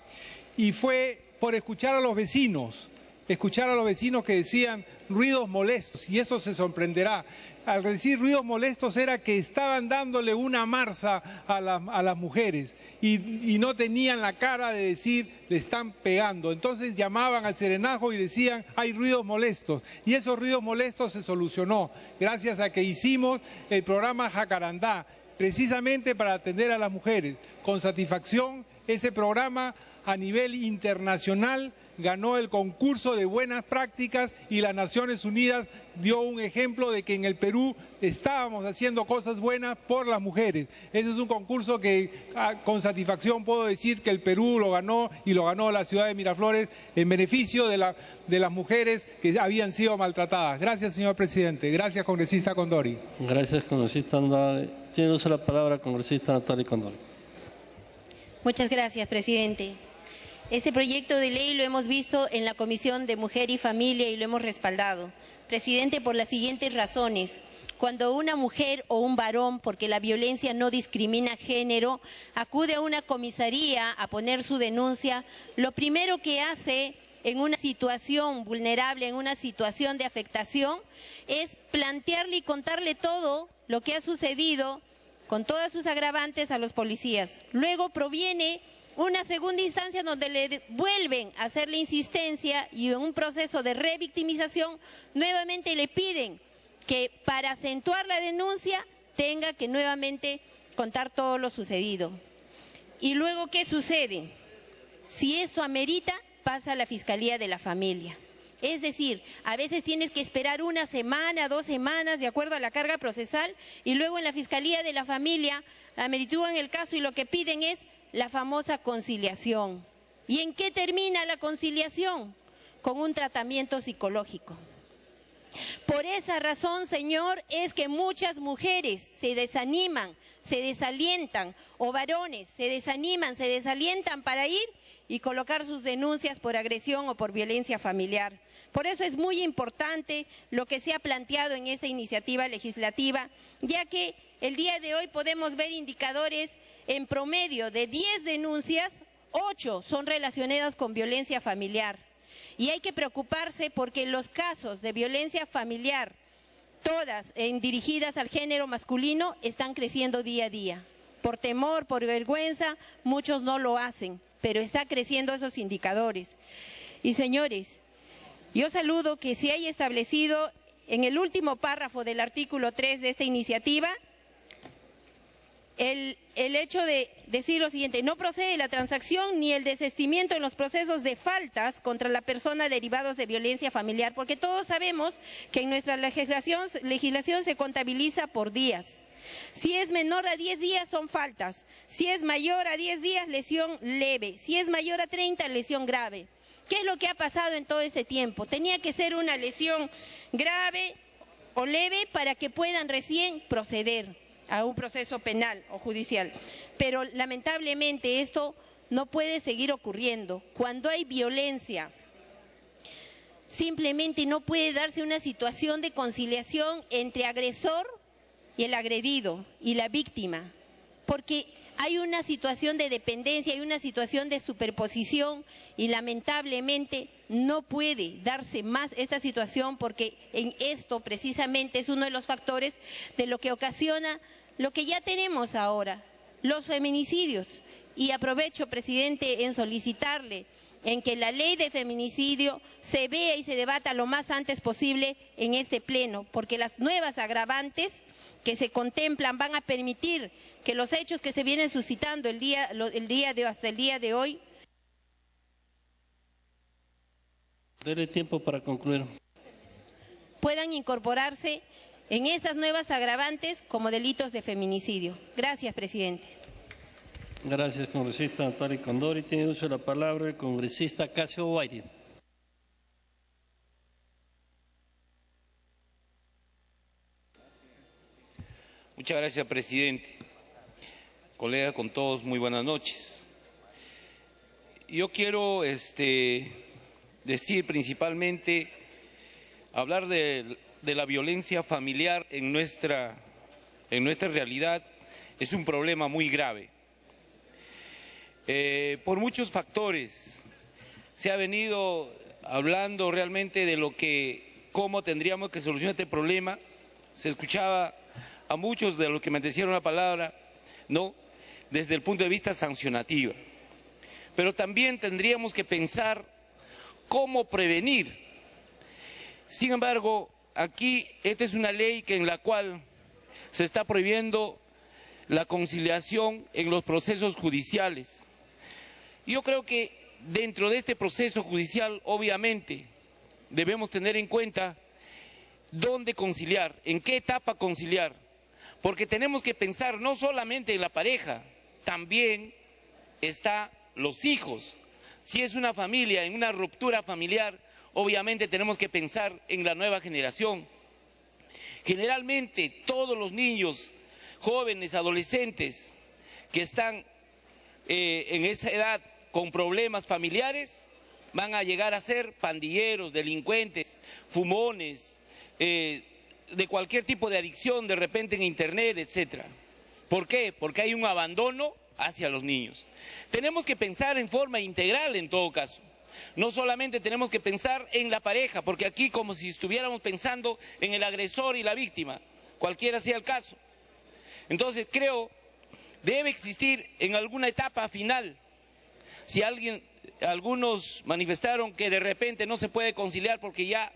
Y fue por escuchar a los vecinos que decían ruidos molestos, y eso se sorprenderá. Al decir ruidos molestos era que estaban dándole una marza a las mujeres y no tenían la cara de decir le están pegando. Entonces llamaban al serenazgo y decían hay ruidos molestos, y esos ruidos molestos se solucionó gracias a que hicimos el programa Jacarandá, precisamente para atender a las mujeres. Con satisfacción, ese programa a nivel internacional ganó el concurso de buenas prácticas y las Naciones Unidas dio un ejemplo de que en el Perú estábamos haciendo cosas buenas por las mujeres. Ese es un concurso que con satisfacción puedo decir que el Perú lo ganó, y lo ganó la ciudad de Miraflores en beneficio de las mujeres que habían sido maltratadas. Gracias, señor presidente. Gracias, congresista Condori. Gracias, congresista Condori. Tiene uso la palabra congresista Natalia Condori. Muchas gracias, presidente. Este proyecto de ley lo hemos visto en la Comisión de Mujer y Familia y lo hemos respaldado. Presidente, por las siguientes razones. Cuando una mujer o un varón, porque la violencia no discrimina género, acude a una comisaría a poner su denuncia, lo primero que hace en una situación vulnerable, en una situación de afectación, es plantearle y contarle todo lo que ha sucedido con todas sus agravantes a los policías. Luego proviene una segunda instancia donde le vuelven a hacer la insistencia y en un proceso de revictimización nuevamente le piden que para acentuar la denuncia tenga que nuevamente contar todo lo sucedido. Y luego, ¿qué sucede? Si esto amerita, pasa a la Fiscalía de la Familia. Es decir, a veces tienes que esperar una semana, 2 semanas, de acuerdo a la carga procesal, y luego en la Fiscalía de la Familia ameritúan el caso y lo que piden es la famosa conciliación. ¿Y en qué termina la conciliación? Con un tratamiento psicológico. Por esa razón, señor, es que muchas mujeres se desaniman, se desalientan, o varones se desaniman, se desalientan para ir y colocar sus denuncias por agresión o por violencia familiar. Por eso es muy importante lo que se ha planteado en esta iniciativa legislativa, ya que el día de hoy podemos ver indicadores en promedio de 10 denuncias, 8 son relacionadas con violencia familiar. Y hay que preocuparse porque los casos de violencia familiar, todas dirigidas al género masculino, están creciendo día a día. Por temor, por vergüenza, muchos no lo hacen, pero está creciendo esos indicadores. Y señores, yo saludo que se haya establecido en el último párrafo del artículo 3 de esta iniciativa el hecho de decir lo siguiente: no procede la transacción ni el desistimiento en los procesos de faltas contra la persona derivados de violencia familiar, porque todos sabemos que en nuestra legislación se contabiliza por días. Si es menor a 10 días son faltas, si es mayor a 10 días lesión leve, si es mayor a 30 lesión grave. ¿Qué es lo que ha pasado en todo este tiempo? Tenía que ser una lesión grave o leve para que puedan recién proceder a un proceso penal o judicial. Pero lamentablemente esto no puede seguir ocurriendo. Cuando hay violencia, simplemente no puede darse una situación de conciliación entre agresor y el agredido y la víctima, porque hay una situación de dependencia, hay una situación de superposición y lamentablemente no puede darse más esta situación, porque en esto precisamente es uno de los factores de lo que ocasiona lo que ya tenemos ahora, los feminicidios. Y aprovecho, presidente, en solicitarle en que la ley de feminicidio se vea y se debata lo más antes posible en este pleno, porque las nuevas agravantes que se contemplan van a permitir que los hechos que se vienen suscitando hasta el día de hoy. Dele tiempo para concluir. Puedan incorporarse en estas nuevas agravantes como delitos de feminicidio. Gracias, presidente. Gracias, congresista Natalia Condori. Tiene uso de la palabra el congresista Casio Guairi. Muchas gracias, presidente. Colegas, con todos, muy buenas noches. Yo quiero decir principalmente, hablar de la violencia familiar en nuestra realidad es un problema muy grave. Por muchos factores se ha venido hablando realmente de cómo tendríamos que solucionar este problema. Se escuchaba a muchos de los que me decían la palabra, ¿no?, desde el punto de vista sancionativo. Pero también tendríamos que pensar cómo prevenir. Sin embargo, aquí esta es una ley en la cual se está prohibiendo la conciliación en los procesos judiciales. Yo creo que dentro de este proceso judicial, obviamente, debemos tener en cuenta dónde conciliar, en qué etapa conciliar, porque tenemos que pensar no solamente en la pareja, también están los hijos. Si es una familia, en una ruptura familiar, obviamente tenemos que pensar en la nueva generación. Generalmente todos los niños, jóvenes, adolescentes que están en esa edad con problemas familiares van a llegar a ser pandilleros, delincuentes, fumones, de cualquier tipo de adicción, de repente en internet, etcétera. ¿Por qué? Porque hay un abandono hacia los niños. Tenemos que pensar en forma integral en todo caso. No solamente tenemos que pensar en la pareja, porque aquí como si estuviéramos pensando en el agresor y la víctima, cualquiera sea el caso. Entonces creo debe existir en alguna etapa final. Si algunos manifestaron que de repente no se puede conciliar porque ya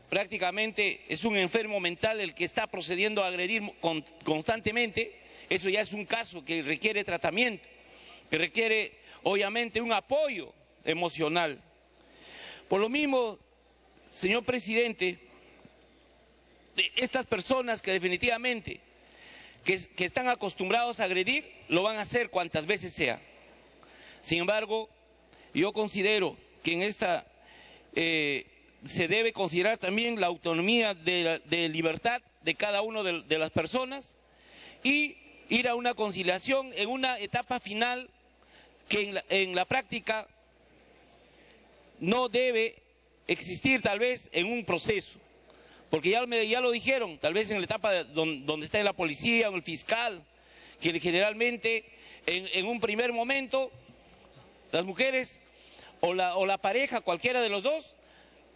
prácticamente es un enfermo mental el que está procediendo a agredir constantemente, eso ya es un caso que requiere tratamiento, que requiere obviamente un apoyo emocional. Por lo mismo, señor presidente, estas personas que definitivamente que están acostumbrados a agredir, lo van a hacer cuantas veces sea. Sin embargo, yo considero que en esta se debe considerar también la autonomía de libertad de cada una de las personas y ir a una conciliación en una etapa final que en la práctica no debe existir tal vez en un proceso, porque ya lo dijeron, tal vez en la etapa donde está la policía o el fiscal, que generalmente en un primer momento las mujeres o la pareja, cualquiera de los dos,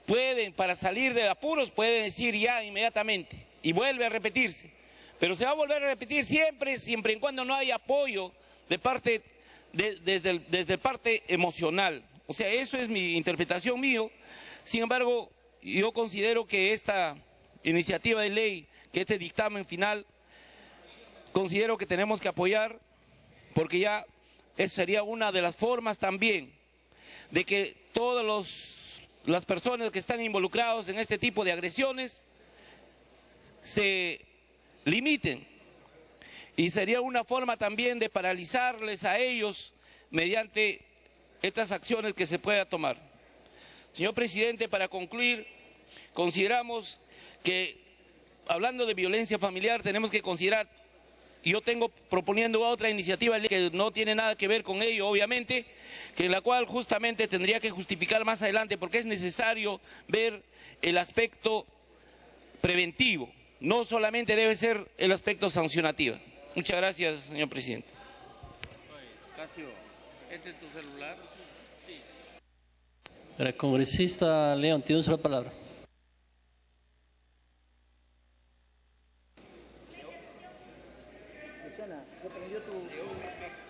pueden, para salir de apuros, pueden decir ya inmediatamente y vuelve a repetirse. Pero se va a volver a repetir siempre y cuando no haya apoyo de parte, desde parte emocional. O sea, eso es mi interpretación mío. Sin embargo, yo considero que esta iniciativa de ley, que este dictamen final, considero que tenemos que apoyar, porque ya esa sería una de las formas también de que todas las personas que están involucrados en este tipo de agresiones se limiten, y sería una forma también de paralizarles a ellos mediante estas acciones que se pueda tomar. Señor presidente, para concluir, consideramos que hablando de violencia familiar tenemos que considerar, y yo tengo proponiendo otra iniciativa que no tiene nada que ver con ello, obviamente, que en la cual justamente tendría que justificar más adelante, porque es necesario ver el aspecto preventivo, no solamente debe ser el aspecto sancionativo. Muchas gracias, señor presidente. Casio, ¿este es tu celular? Sí. El congresista León, tiene la palabra.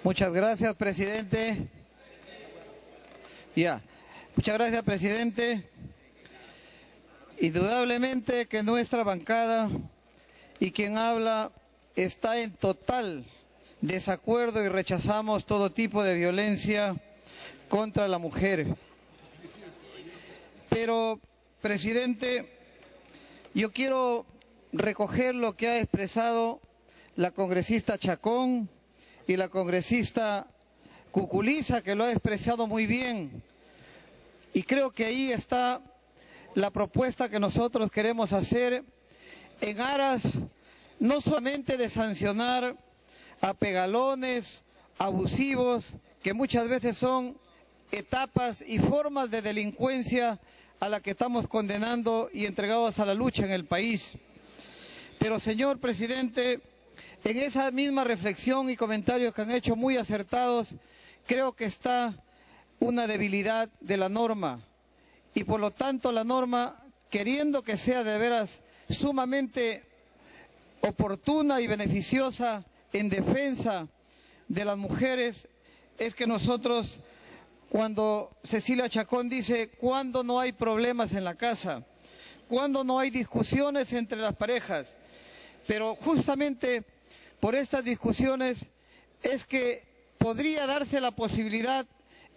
Muchas gracias, presidente. Muchas gracias, presidente. Indudablemente que nuestra bancada y quien habla está en total desacuerdo y rechazamos todo tipo de violencia contra la mujer. Pero, presidente, yo quiero recoger lo que ha expresado la congresista Chacón y la congresista Cuculiza, que lo ha expresado muy bien. Y creo que ahí está la propuesta que nosotros queremos hacer en aras no solamente de sancionar a pegalones abusivos, que muchas veces son etapas y formas de delincuencia a la que estamos condenando y entregados a la lucha en el país. Pero, señor presidente, en esa misma reflexión y comentarios que han hecho muy acertados, creo que está una debilidad de la norma y por lo tanto la norma, queriendo que sea de veras sumamente oportuna y beneficiosa en defensa de las mujeres, es que nosotros, cuando Cecilia Chacón dice, cuando no hay problemas en la casa, cuando no hay discusiones entre las parejas, pero justamente por estas discusiones es que podría darse la posibilidad,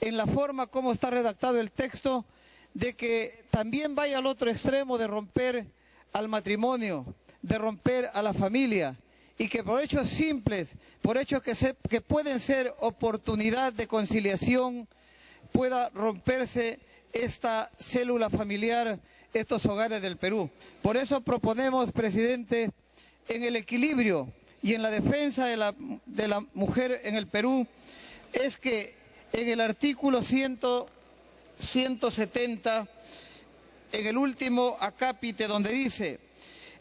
en la forma como está redactado el texto, de que también vaya al otro extremo de romper al matrimonio, de romper a la familia, y que por hechos simples, por hechos que pueden ser oportunidad de conciliación, pueda romperse esta célula familiar, estos hogares del Perú. Por eso proponemos, presidente, en el equilibrio y en la defensa de la mujer en el Perú, es que en el artículo 170, en el último acápite, donde dice,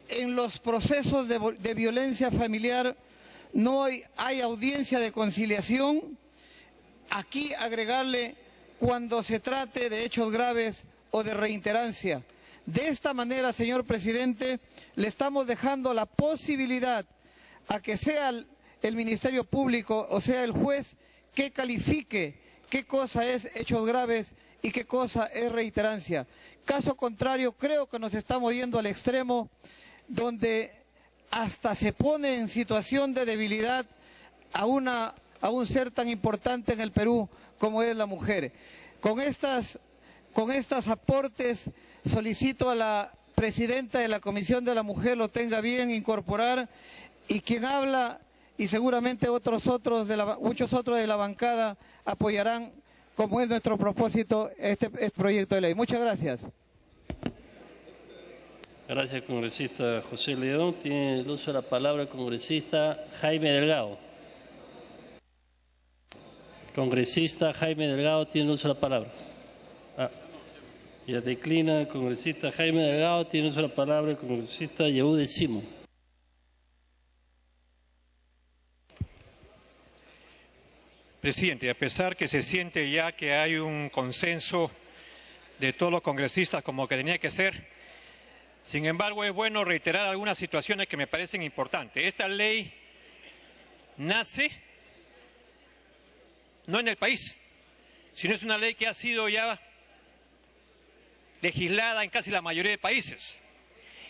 en los procesos de violencia familiar no hay audiencia de conciliación, aquí agregarle cuando se trate de hechos graves o de reiterancia. De esta manera, señor presidente, le estamos dejando la posibilidad a que sea el Ministerio Público o sea el juez que califique qué cosa es hechos graves y qué cosa es reiterancia. Caso contrario, creo que nos estamos yendo al extremo donde hasta se pone en situación de debilidad a un ser tan importante en el Perú como es la mujer. Con estas aportes solicito a la presidenta de la Comisión de la Mujer lo tenga bien incorporar, y quien habla y seguramente muchos otros de la bancada apoyarán, como es nuestro propósito, este proyecto de ley. Muchas gracias. Gracias, congresista José León. Tiene el uso de la palabra el congresista Jaime Delgado. Congresista Jaime Delgado tiene el uso de la palabra. Ya declina el congresista Jaime Delgado, tiene el uso de la palabra el congresista Yehude Simo. Presidente, a pesar que se siente ya que hay un consenso de todos los congresistas como que tenía que ser, sin embargo es bueno reiterar algunas situaciones que me parecen importantes. Esta ley nace no en el país, sino es una ley que ha sido ya legislada en casi la mayoría de países.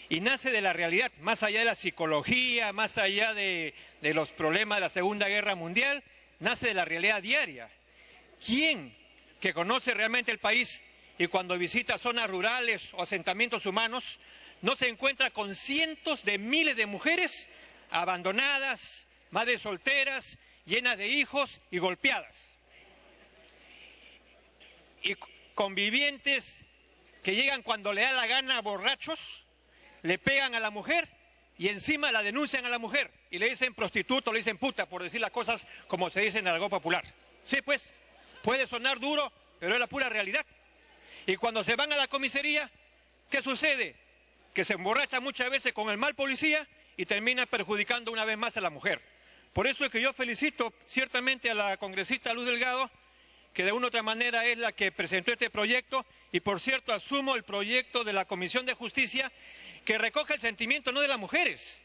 Y nace de la realidad, más allá de la psicología, más allá de los problemas de la Segunda Guerra Mundial, nace de la realidad diaria. ¿Quién que conoce realmente el país y cuando visita zonas rurales o asentamientos humanos no se encuentra con cientos de miles de mujeres abandonadas, madres solteras, llenas de hijos y golpeadas? Y convivientes que llegan cuando le da la gana borrachos, le pegan a la mujer y encima la denuncian a la mujer y le dicen prostituto, le dicen puta, por decir las cosas como se dice en el argot popular. Sí, pues, puede sonar duro, pero es la pura realidad. Y cuando se van a la comisaría, ¿qué sucede? Que se emborracha muchas veces con el mal policía y termina perjudicando una vez más a la mujer. Por eso es que yo felicito ciertamente a la congresista Luz Delgado, que de una u otra manera es la que presentó este proyecto, y por cierto asumo el proyecto de la Comisión de Justicia, que recoge el sentimiento no de las mujeres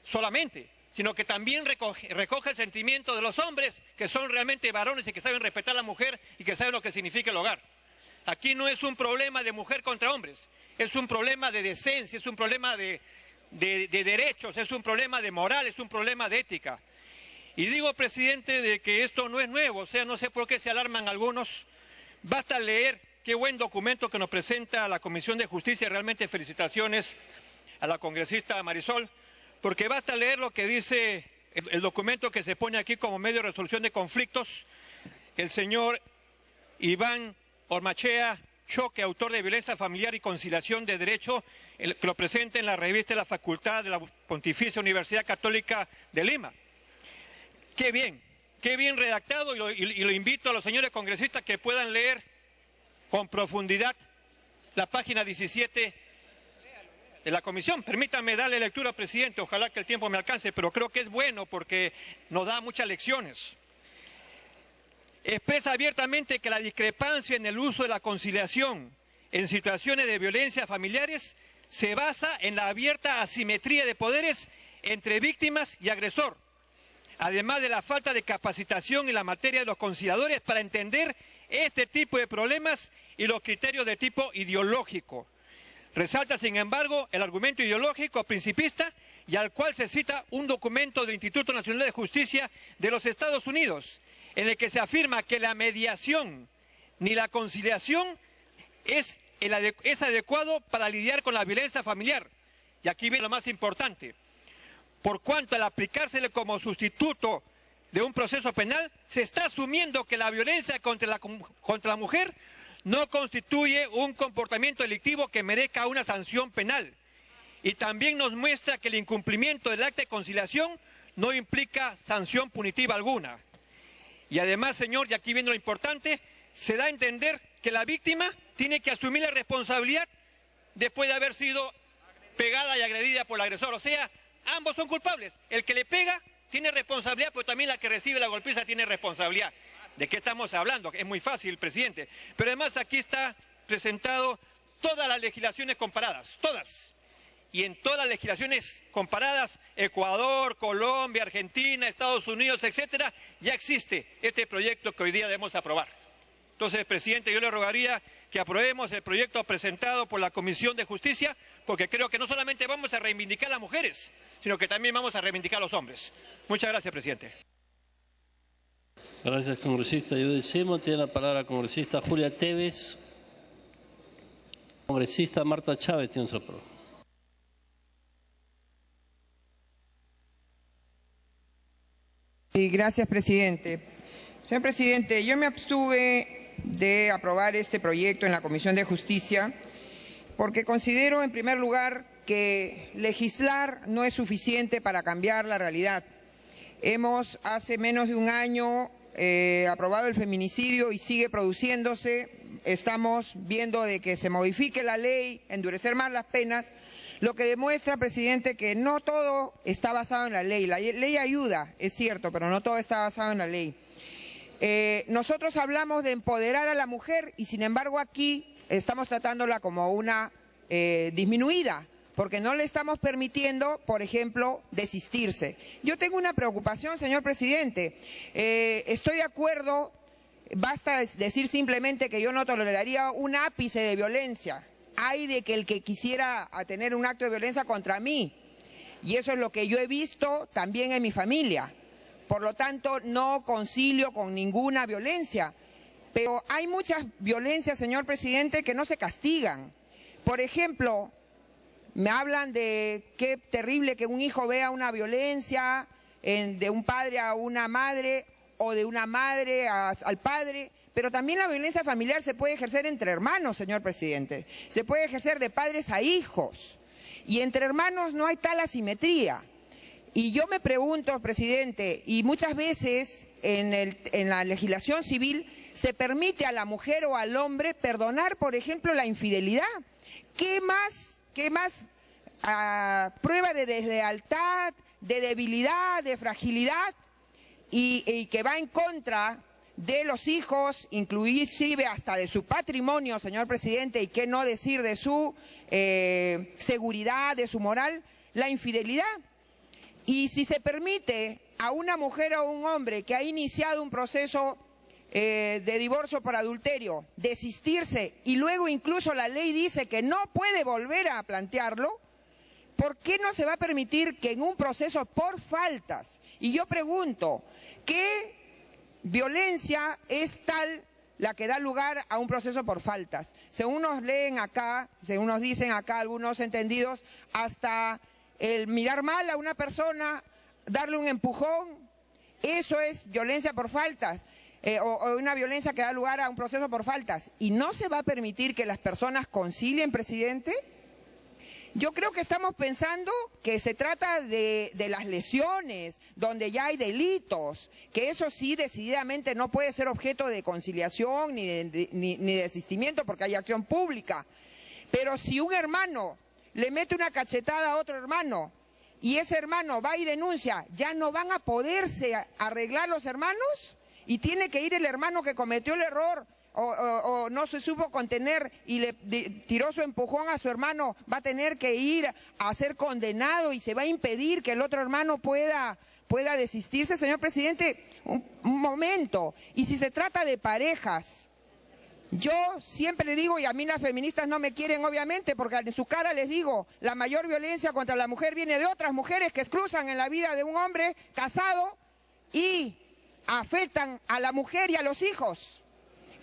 solamente, sino que también recoge el sentimiento de los hombres, que son realmente varones y que saben respetar a la mujer y que saben lo que significa el hogar. Aquí no es un problema de mujer contra hombres, es un problema de decencia, es un problema de derechos, es un problema de moral, es un problema de ética. Y digo, presidente, de que esto no es nuevo, o sea, no sé por qué se alarman algunos. Basta leer qué buen documento que nos presenta la Comisión de Justicia. Realmente felicitaciones a la congresista Marisol, porque basta leer lo que dice el documento que se pone aquí como medio de resolución de conflictos. El señor Iván Ormachea Choque, autor de Violencia Familiar y Conciliación de Derecho, que lo presenta en la revista de la Facultad de la Pontificia Universidad Católica de Lima. Qué bien qué bien redactado, y lo invito a los señores congresistas que puedan leer con profundidad la página 17 de la comisión. Permítanme darle lectura, presidente, ojalá que el tiempo me alcance, pero creo que es bueno porque nos da muchas lecciones. Expresa abiertamente que la discrepancia en el uso de la conciliación en situaciones de violencia familiares se basa en la abierta asimetría de poderes entre víctimas y agresor, además de la falta de capacitación en la materia de los conciliadores para entender este tipo de problemas y los criterios de tipo ideológico. Resalta, sin embargo, el argumento ideológico principista y al cual se cita un documento del Instituto Nacional de Justicia de los Estados Unidos, en el que se afirma que la mediación ni la conciliación es adecuado para lidiar con la violencia familiar. Y aquí viene lo más importante. Por cuanto al aplicársele como sustituto de un proceso penal, se está asumiendo que la violencia contra la mujer no constituye un comportamiento delictivo que merezca una sanción penal. Y también nos muestra que el incumplimiento del acta de conciliación no implica sanción punitiva alguna. Y además, señor, y aquí viene lo importante, se da a entender que la víctima tiene que asumir la responsabilidad después de haber sido pegada y agredida por el agresor. O sea, ambos son culpables. El que le pega tiene responsabilidad, pero también la que recibe la golpiza tiene responsabilidad. ¿De qué estamos hablando? Es muy fácil, presidente. Pero además aquí está presentado todas las legislaciones comparadas, todas. Y en todas las legislaciones comparadas, Ecuador, Colombia, Argentina, Estados Unidos, etcétera, ya existe este proyecto que hoy día debemos aprobar. Entonces, presidente, yo le rogaría que aprobemos el proyecto presentado por la Comisión de Justicia, porque creo que no solamente vamos a reivindicar a las mujeres, sino que también vamos a reivindicar a los hombres. Muchas gracias, presidente. Gracias, congresista. Yo decimo, tiene la palabra la congresista Julia Tevez. Congresista Marta Chávez tiene su palabra. Sí, gracias, presidente. Señor presidente, yo me abstuve de aprobar este proyecto en la Comisión de Justicia porque considero, en primer lugar, que legislar no es suficiente para cambiar la realidad. Hemos hace menos de un año aprobado el feminicidio y sigue produciéndose. Estamos viendo de que se modifique la ley, endurecer más las penas, lo que demuestra, presidente, que no todo está basado en la ley. La ley ayuda, es cierto, pero no todo está basado en la ley. Nosotros hablamos de empoderar a la mujer y, sin embargo, aquí estamos tratándola como una disminuida, porque no le estamos permitiendo, por ejemplo, desistirse. Yo tengo una preocupación, señor presidente. Estoy de acuerdo, basta decir simplemente que yo no toleraría un ápice de violencia. Hay de que el que quisiera tener un acto de violencia contra mí, y eso es lo que yo he visto también en mi familia. Por lo tanto, no concilio con ninguna violencia. Pero hay muchas violencias, señor presidente, que no se castigan. Por ejemplo, me hablan de qué terrible que un hijo vea una violencia de un padre a una madre o de una madre al padre, pero también la violencia familiar se puede ejercer entre hermanos, señor presidente. Se puede ejercer de padres a hijos y entre hermanos no hay tal asimetría. Y yo me pregunto, presidente, y muchas veces en la legislación civil se permite a la mujer o al hombre perdonar, por ejemplo, la infidelidad. ¿Qué más prueba de deslealtad, de debilidad, de fragilidad y que va en contra de los hijos, inclusive hasta de su patrimonio, señor presidente, y qué no decir de su seguridad, de su moral, la infidelidad? Y si se permite a una mujer o a un hombre que ha iniciado un proceso de divorcio por adulterio, desistirse, y luego incluso la ley dice que no puede volver a plantearlo, ¿por qué no se va a permitir que en un proceso por faltas? Y yo pregunto, ¿qué violencia es tal la que da lugar a un proceso por faltas? Según nos leen acá, según nos dicen acá algunos entendidos, hasta el mirar mal a una persona, darle un empujón, eso es violencia por faltas. O una violencia que da lugar a un proceso por faltas. ¿Y no se va a permitir que las personas concilien, presidente? Yo creo que estamos pensando que se trata de las lesiones, donde ya hay delitos, que eso sí decididamente no puede ser objeto de conciliación ni de desistimiento porque hay acción pública. Pero si un hermano le mete una cachetada a otro hermano y ese hermano va y denuncia, ¿ya no van a poderse arreglar los hermanos? Y tiene que ir el hermano que cometió el error o no se supo contener y le tiró su empujón a su hermano, va a tener que ir a ser condenado y se va a impedir que el otro hermano pueda desistirse. Señor presidente, un momento. Y si se trata de parejas, yo siempre le digo, y a mí las feministas no me quieren obviamente, porque en su cara les digo, la mayor violencia contra la mujer viene de otras mujeres que cruzan en la vida de un hombre casado y afectan a la mujer y a los hijos.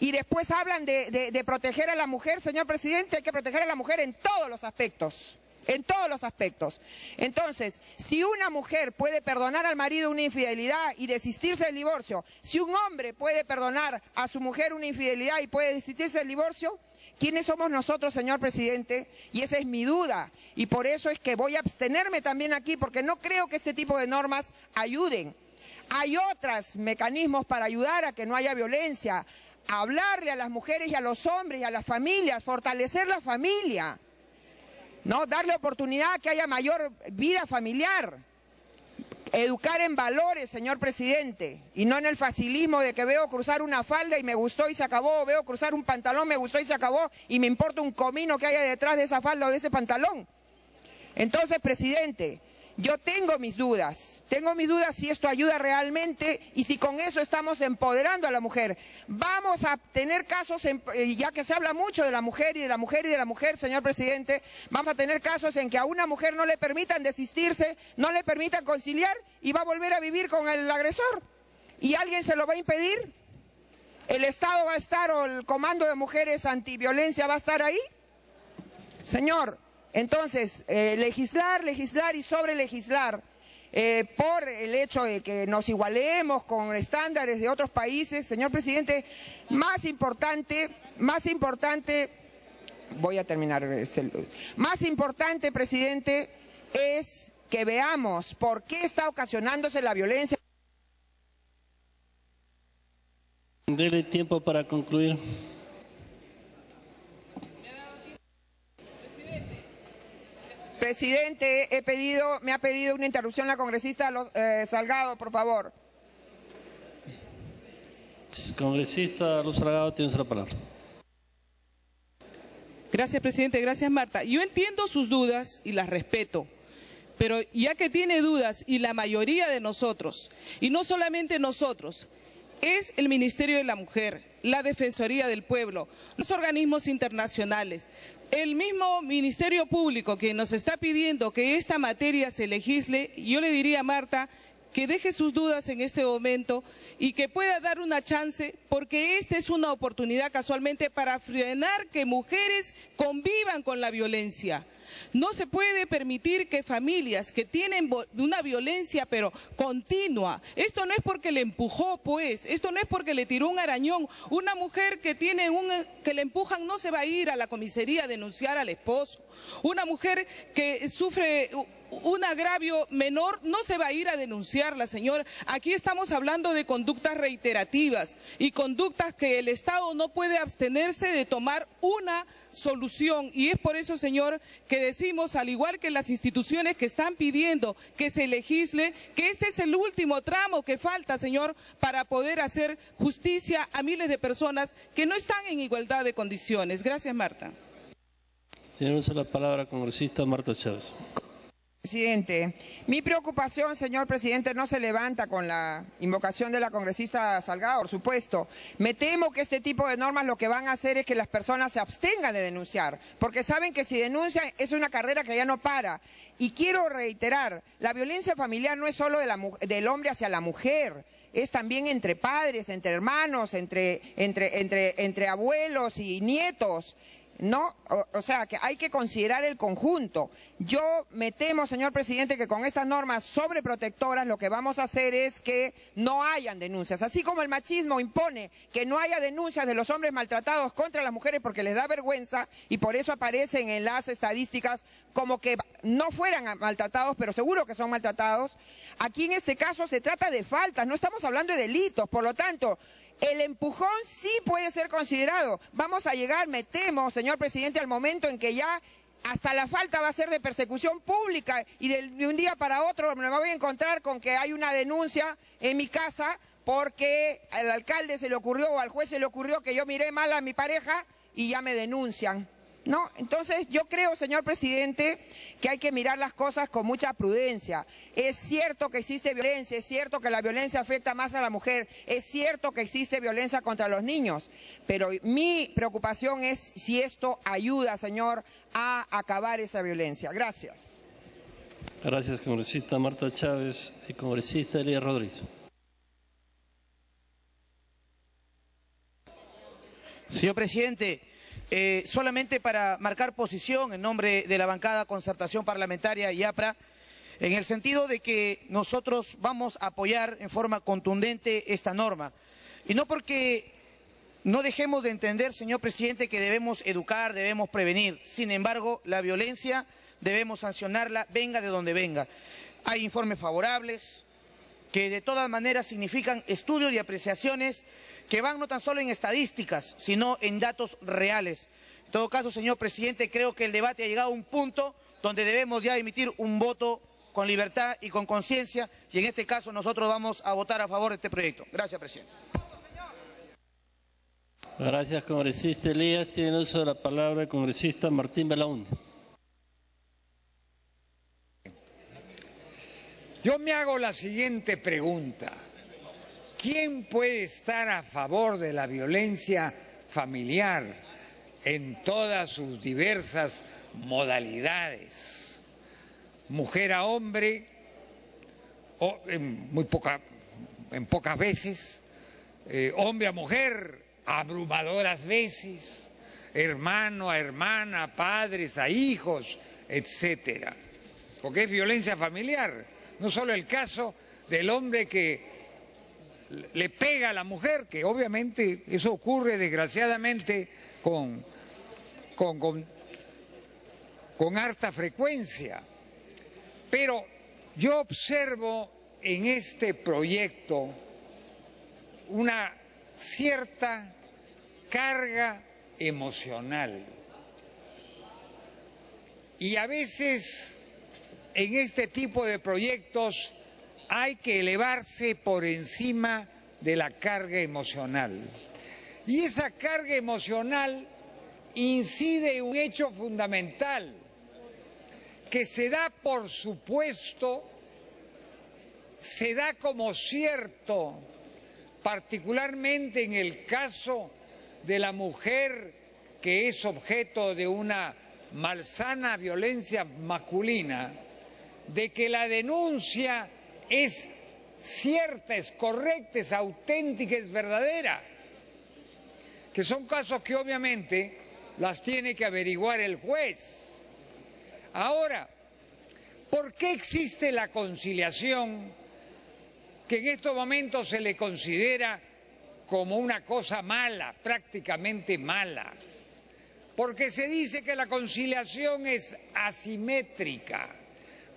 Y después hablan de proteger a la mujer. Señor presidente, hay que proteger a la mujer en todos los aspectos. En todos los aspectos. Entonces, si una mujer puede perdonar al marido una infidelidad y desistirse del divorcio, si un hombre puede perdonar a su mujer una infidelidad y puede desistirse del divorcio, ¿quiénes somos nosotros, señor presidente? Y esa es mi duda. Y por eso es que voy a abstenerme también aquí, porque no creo que este tipo de normas ayuden. Hay otros mecanismos para ayudar a que no haya violencia. Hablarle a las mujeres y a los hombres y a las familias, fortalecer la familia, ¿no? Darle oportunidad a que haya mayor vida familiar, educar en valores, señor presidente, y no en el facilismo de que veo cruzar una falda y me gustó y se acabó, o veo cruzar un pantalón, me gustó y se acabó, y me importa un comino que haya detrás de esa falda o de ese pantalón. Entonces, presidente, yo tengo mis dudas si esto ayuda realmente y si con eso estamos empoderando a la mujer. Vamos a tener casos, ya que se habla mucho de la mujer y de la mujer y de la mujer, señor presidente, vamos a tener casos en que a una mujer no le permitan desistirse, no le permitan conciliar y va a volver a vivir con el agresor. ¿Y alguien se lo va a impedir? ¿El Estado va a estar o el Comando de Mujeres Antiviolencia va a estar ahí? Señor, entonces, legislar y sobre legislar por el hecho de que nos igualemos con estándares de otros países, señor presidente, más importante, presidente, es que veamos por qué está ocasionándose la violencia. Dele tiempo para concluir. Presidente, me ha pedido una interrupción la congresista Salgado, por favor. Congresista Luz Salgado, tienes la palabra. Gracias, presidente. Gracias, Marta. Yo entiendo sus dudas y las respeto, pero ya que tiene dudas y la mayoría de nosotros, y no solamente nosotros, es el Ministerio de la Mujer, la Defensoría del Pueblo, los organismos internacionales, el mismo Ministerio Público que nos está pidiendo que esta materia se legisle. Yo le diría a Marta que deje sus dudas en este momento y que pueda dar una chance, porque esta es una oportunidad casualmente para frenar que mujeres convivan con la violencia. No se puede permitir que familias que tienen una violencia pero continua, esto no es porque le empujó, pues, esto no es porque le tiró un arañón, una mujer que le empujan no se va a ir a la comisaría a denunciar al esposo, una mujer que sufre un agravio menor no se va a ir a denunciarla, señor. Aquí estamos hablando de conductas reiterativas y conductas que el Estado no puede abstenerse de tomar una solución. Y es por eso, señor, que decimos, al igual que las instituciones que están pidiendo que se legisle, que este es el último tramo que falta, señor, para poder hacer justicia a miles de personas que no están en igualdad de condiciones. Gracias, Marta. Tiene la palabra congresista Marta Chávez. Presidente, mi preocupación, señor presidente, no se levanta con la invocación de la congresista Salgado, por supuesto. Me temo que este tipo de normas lo que van a hacer es que las personas se abstengan de denunciar, porque saben que si denuncian es una carrera que ya no para. Y quiero reiterar, la violencia familiar no es solo del hombre hacia la mujer, es también entre padres, entre hermanos, entre abuelos y nietos. ¿no? O sea, que hay que considerar el conjunto. Yo me temo, señor presidente, que con estas normas sobreprotectoras lo que vamos a hacer es que no hayan denuncias. Así como el machismo impone que no haya denuncias de los hombres maltratados contra las mujeres porque les da vergüenza y por eso aparecen en las estadísticas como que no fueran maltratados, pero seguro que son maltratados. Aquí en este caso se trata de faltas, no estamos hablando de delitos, por lo tanto, el empujón sí puede ser considerado. Vamos a llegar, me temo, señor presidente, al momento en que ya hasta la falta va a ser de persecución pública y de un día para otro me voy a encontrar con que hay una denuncia en mi casa porque al alcalde se le ocurrió o al juez se le ocurrió que yo miré mal a mi pareja y ya me denuncian. ¿No? Entonces yo creo, señor presidente, que hay que mirar las cosas con mucha prudencia. Es cierto que existe violencia, es cierto que la violencia afecta más a la mujer, es cierto que existe violencia contra los niños, pero mi preocupación es si esto ayuda, señor, a acabar esa violencia. Gracias. Gracias, congresista Marta Chávez y congresista Elías Rodríguez. Señor presidente, solamente para marcar posición en nombre de la bancada Concertación Parlamentaria y APRA, en el sentido de que nosotros vamos a apoyar en forma contundente esta norma. Y no porque no dejemos de entender, señor presidente, que debemos educar, debemos prevenir. Sin embargo, la violencia debemos sancionarla, venga de donde venga. Hay informes favorables que de todas maneras significan estudios y apreciaciones que van no tan solo en estadísticas, sino en datos reales. En todo caso, señor presidente, creo que el debate ha llegado a un punto donde debemos ya emitir un voto con libertad y con conciencia, y en este caso nosotros vamos a votar a favor de este proyecto. Gracias, presidente. Gracias, congresista Elías. Tiene uso de la palabra el congresista Martín Belaúnde. Yo me hago la siguiente pregunta. ¿Quién puede estar a favor de la violencia familiar en todas sus diversas modalidades? Mujer a hombre, o en pocas veces, hombre a mujer, abrumadoras veces, hermano a hermana, padres a hijos, etcétera. Porque es violencia familiar. No solo el caso del hombre que le pega a la mujer, que obviamente eso ocurre desgraciadamente con harta frecuencia. Pero yo observo en este proyecto una cierta carga emocional. Y a veces en este tipo de proyectos hay que elevarse por encima de la carga emocional. Y esa carga emocional incide en un hecho fundamental, que se da por supuesto, se da como cierto, particularmente en el caso de la mujer que es objeto de una malsana violencia masculina, de que la denuncia es cierta, es correcta, es auténtica, es verdadera, que son casos que obviamente las tiene que averiguar el juez. Ahora, ¿por qué existe la conciliación, que en estos momentos se le considera como una cosa mala, prácticamente mala? Porque se dice que la conciliación es asimétrica,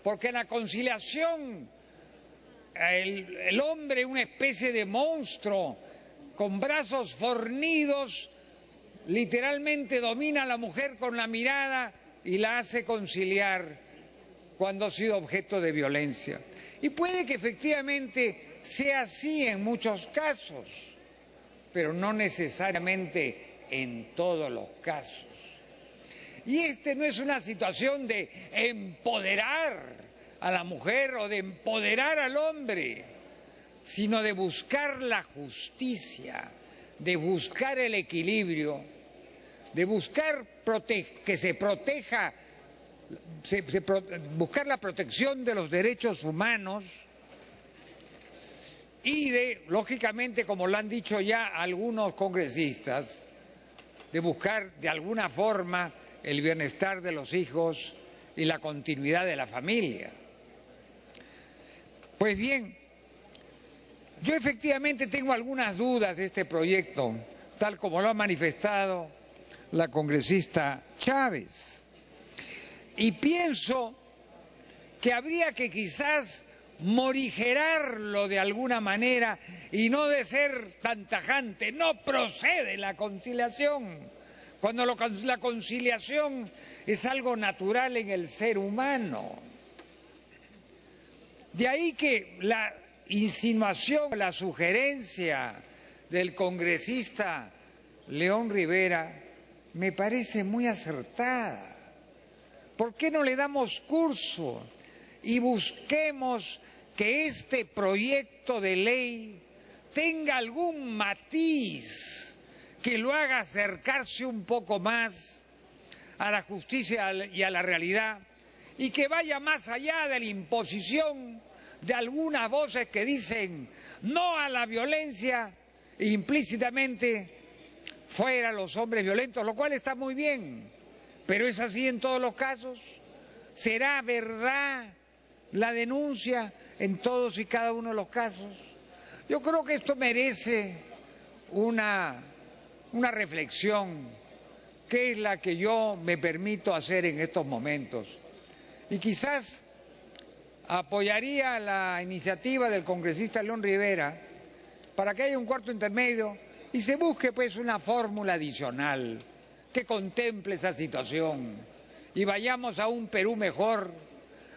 porque en la conciliación el hombre, una especie de monstruo con brazos fornidos, literalmente domina a la mujer con la mirada y la hace conciliar cuando ha sido objeto de violencia. Y puede que efectivamente sea así en muchos casos, pero no necesariamente en todos los casos. Y no es una situación de empoderar a la mujer o de empoderar al hombre, sino de buscar la justicia, de buscar el equilibrio, de buscar que se proteja, buscar la protección de los derechos humanos y de, lógicamente, como lo han dicho ya algunos congresistas, de buscar de alguna forma el bienestar de los hijos y la continuidad de la familia. Pues bien, yo efectivamente tengo algunas dudas de este proyecto, tal como lo ha manifestado la congresista Chávez. Y pienso que habría que quizás morigerarlo de alguna manera y no de ser tan tajante. No procede la conciliación, cuando la conciliación es algo natural en el ser humano. De ahí que la insinuación, la sugerencia del congresista León Rivera me parece muy acertada. ¿Por qué no le damos curso y busquemos que este proyecto de ley tenga algún matiz que lo haga acercarse un poco más a la justicia y a la realidad, y que vaya más allá de la imposición de algunas voces que dicen no a la violencia e implícitamente fuera los hombres violentos, lo cual está muy bien, pero ¿es así en todos los casos? ¿Será verdad la denuncia en todos y cada uno de los casos? Yo creo que esto merece una reflexión, que es la que yo me permito hacer en estos momentos. Y quizás apoyaría la iniciativa del congresista León Rivera para que haya un cuarto intermedio y se busque pues una fórmula adicional que contemple esa situación y vayamos a un Perú mejor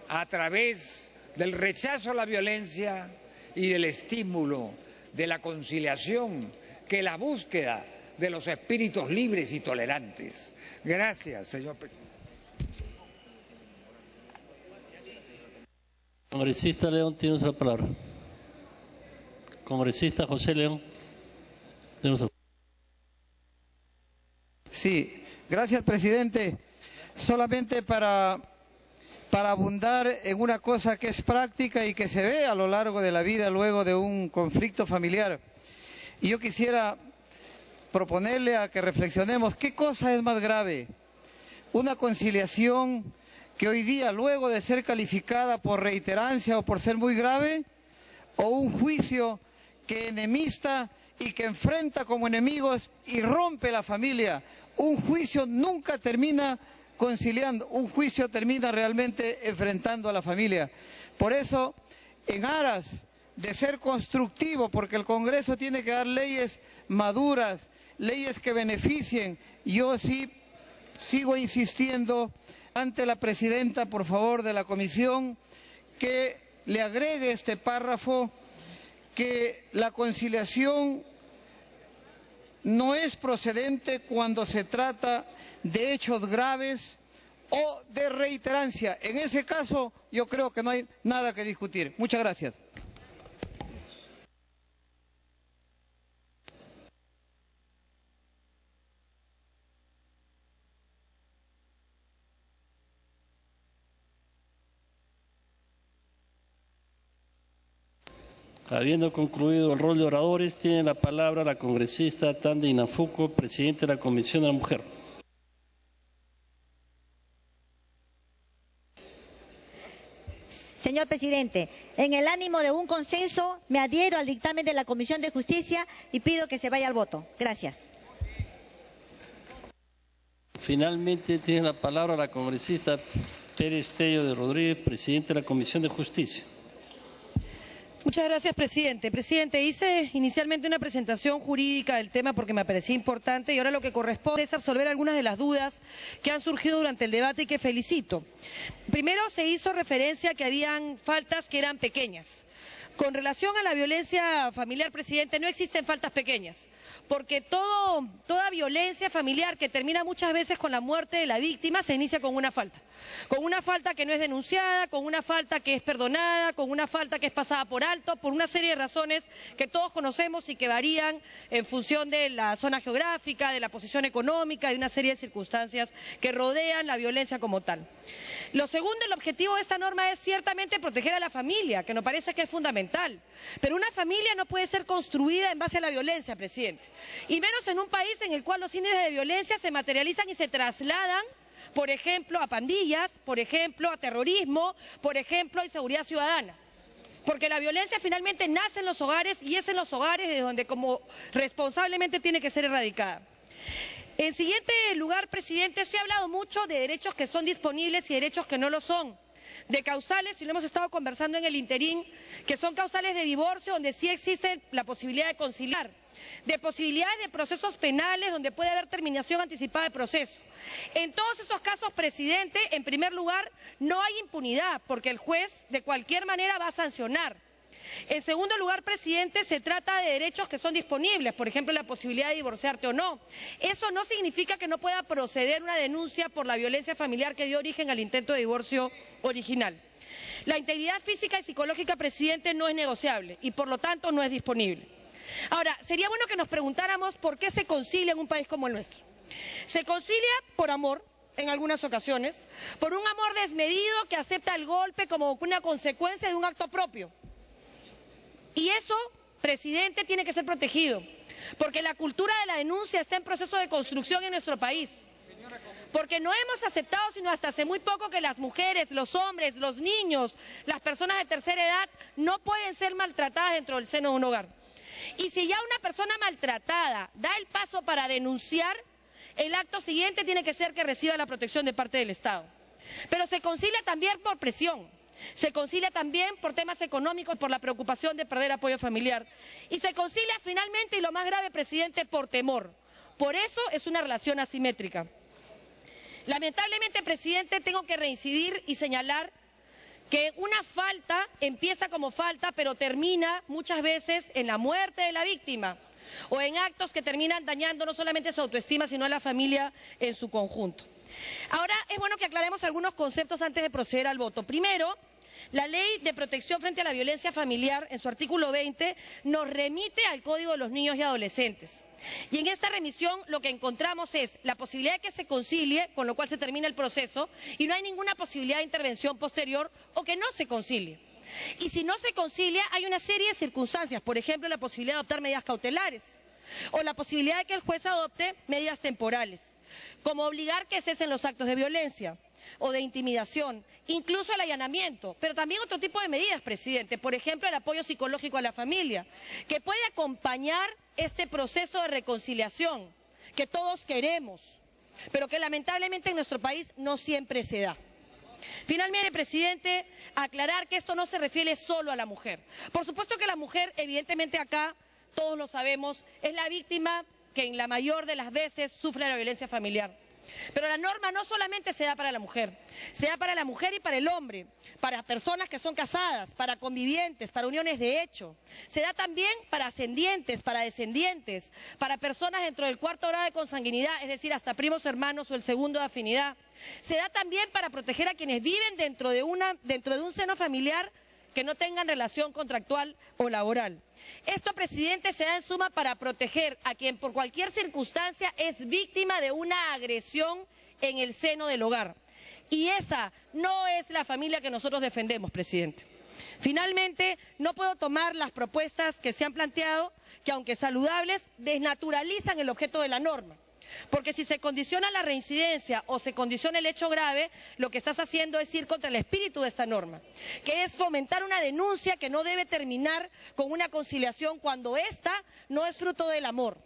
a través del rechazo a la violencia y del estímulo de la conciliación, que la búsqueda de los espíritus libres y tolerantes. Gracias, señor presidente. Congresista León, tienes la palabra. Congresista José León, tienes la palabra. Sí, gracias, presidente. Solamente para abundar en una cosa que es práctica y que se ve a lo largo de la vida luego de un conflicto familiar. Y yo quisiera proponerle a que reflexionemos qué cosa es más grave. Una conciliación que hoy día, luego de ser calificada por reiterancia o por ser muy grave, o un juicio que enemista y que enfrenta como enemigos y rompe la familia. Un juicio nunca termina conciliando, un juicio termina realmente enfrentando a la familia. Por eso, en aras de ser constructivo, porque el Congreso tiene que dar leyes maduras, leyes que beneficien, yo sí sigo insistiendo ante la presidenta, por favor, de la comisión, que le agregue este párrafo, que la conciliación no es procedente cuando se trata de hechos graves o de reiterancia. En ese caso, yo creo que no hay nada que discutir. Muchas gracias. Habiendo concluido el rol de oradores, tiene la palabra la congresista Tanda Inafuco, presidenta de la Comisión de la Mujer. Señor presidente, en el ánimo de un consenso, me adhiero al dictamen de la Comisión de Justicia y pido que se vaya al voto. Gracias. Finalmente, tiene la palabra la congresista Pérez Tello de Rodríguez, presidenta de la Comisión de Justicia. Muchas gracias, presidente. Presidente, hice inicialmente una presentación jurídica del tema porque me parecía importante y ahora lo que corresponde es absolver algunas de las dudas que han surgido durante el debate y que felicito. Primero, se hizo referencia a que habían faltas que eran pequeñas. Con relación a la violencia familiar, presidente, no existen faltas pequeñas, porque toda violencia familiar que termina muchas veces con la muerte de la víctima se inicia con una falta que no es denunciada, con una falta que es perdonada, con una falta que es pasada por alto, por una serie de razones que todos conocemos y que varían en función de la zona geográfica, de la posición económica, de una serie de circunstancias que rodean la violencia como tal. Lo segundo, el objetivo de esta norma es ciertamente proteger a la familia, que nos parece que es fundamental. fundamental. Pero una familia no puede ser construida en base a la violencia, presidente. Y menos en un país en el cual los índices de violencia se materializan y se trasladan, por ejemplo, a pandillas, por ejemplo, a terrorismo, por ejemplo, a inseguridad ciudadana. Porque la violencia finalmente nace en los hogares y es en los hogares de donde como responsablemente tiene que ser erradicada. En siguiente lugar, presidente, se ha hablado mucho de derechos que son disponibles y derechos que no lo son. De causales, y lo hemos estado conversando en el interín, que son causales de divorcio donde sí existe la posibilidad de conciliar. De posibilidades de procesos penales donde puede haber terminación anticipada de proceso. En todos esos casos, presidente, en primer lugar, no hay impunidad porque el juez de cualquier manera va a sancionar. En segundo lugar, presidente, se trata de derechos que son disponibles, por ejemplo, la posibilidad de divorciarte o no. Eso no significa que no pueda proceder una denuncia por la violencia familiar que dio origen al intento de divorcio original. La integridad física y psicológica, presidente, no es negociable y por lo tanto no es disponible. Ahora, sería bueno que nos preguntáramos por qué se concilia en un país como el nuestro. Se concilia por amor, en algunas ocasiones, por un amor desmedido que acepta el golpe como una consecuencia de un acto propio. Y eso, presidente, tiene que ser protegido, porque la cultura de la denuncia está en proceso de construcción en nuestro país. Porque no hemos aceptado, sino hasta hace muy poco, que las mujeres, los hombres, los niños, las personas de tercera edad no pueden ser maltratadas dentro del seno de un hogar. Y si ya una persona maltratada da el paso para denunciar, el acto siguiente tiene que ser que reciba la protección de parte del Estado. Pero se concilia también por presión. Se concilia también por temas económicos, por la preocupación de perder apoyo familiar. Y se concilia finalmente, y lo más grave, presidente, por temor. Por eso es una relación asimétrica. Lamentablemente, presidente, tengo que reincidir y señalar que una falta empieza como falta, pero termina muchas veces en la muerte de la víctima o en actos que terminan dañando no solamente su autoestima, sino a la familia en su conjunto. Ahora, es bueno que aclaremos algunos conceptos antes de proceder al voto. Primero, la Ley de Protección frente a la Violencia Familiar, en su artículo 20, nos remite al Código de los Niños y Adolescentes. Y en esta remisión lo que encontramos es la posibilidad de que se concilie, con lo cual se termina el proceso, y no hay ninguna posibilidad de intervención posterior o que no se concilie. Y si no se concilia, hay una serie de circunstancias, por ejemplo, la posibilidad de adoptar medidas cautelares o la posibilidad de que el juez adopte medidas temporales, como obligar que cesen los actos de violencia o de intimidación, incluso el allanamiento, pero también otro tipo de medidas, presidente, por ejemplo, el apoyo psicológico a la familia, que puede acompañar este proceso de reconciliación que todos queremos, pero que lamentablemente en nuestro país no siempre se da. Finalmente, presidente, aclarar que esto no se refiere solo a la mujer. Por supuesto que la mujer, evidentemente acá, todos lo sabemos, es la víctima que en la mayor de las veces sufre la violencia familiar. Pero la norma no solamente se da para la mujer, se da para la mujer y para el hombre, para personas que son casadas, para convivientes, para uniones de hecho. Se da también para ascendientes, para descendientes, para personas dentro del cuarto grado de consanguinidad, es decir, hasta primos hermanos o el segundo de afinidad. Se da también para proteger a quienes viven dentro de un seno familiar que no tengan relación contractual o laboral. Esto, presidente, se da en suma para proteger a quien por cualquier circunstancia es víctima de una agresión en el seno del hogar. Y esa no es la familia que nosotros defendemos, presidente. Finalmente, no puedo tomar las propuestas que se han planteado, que aunque saludables, desnaturalizan el objeto de la norma. Porque si se condiciona la reincidencia o se condiciona el hecho grave, lo que estás haciendo es ir contra el espíritu de esta norma, que es fomentar una denuncia que no debe terminar con una conciliación cuando ésta no es fruto del amor.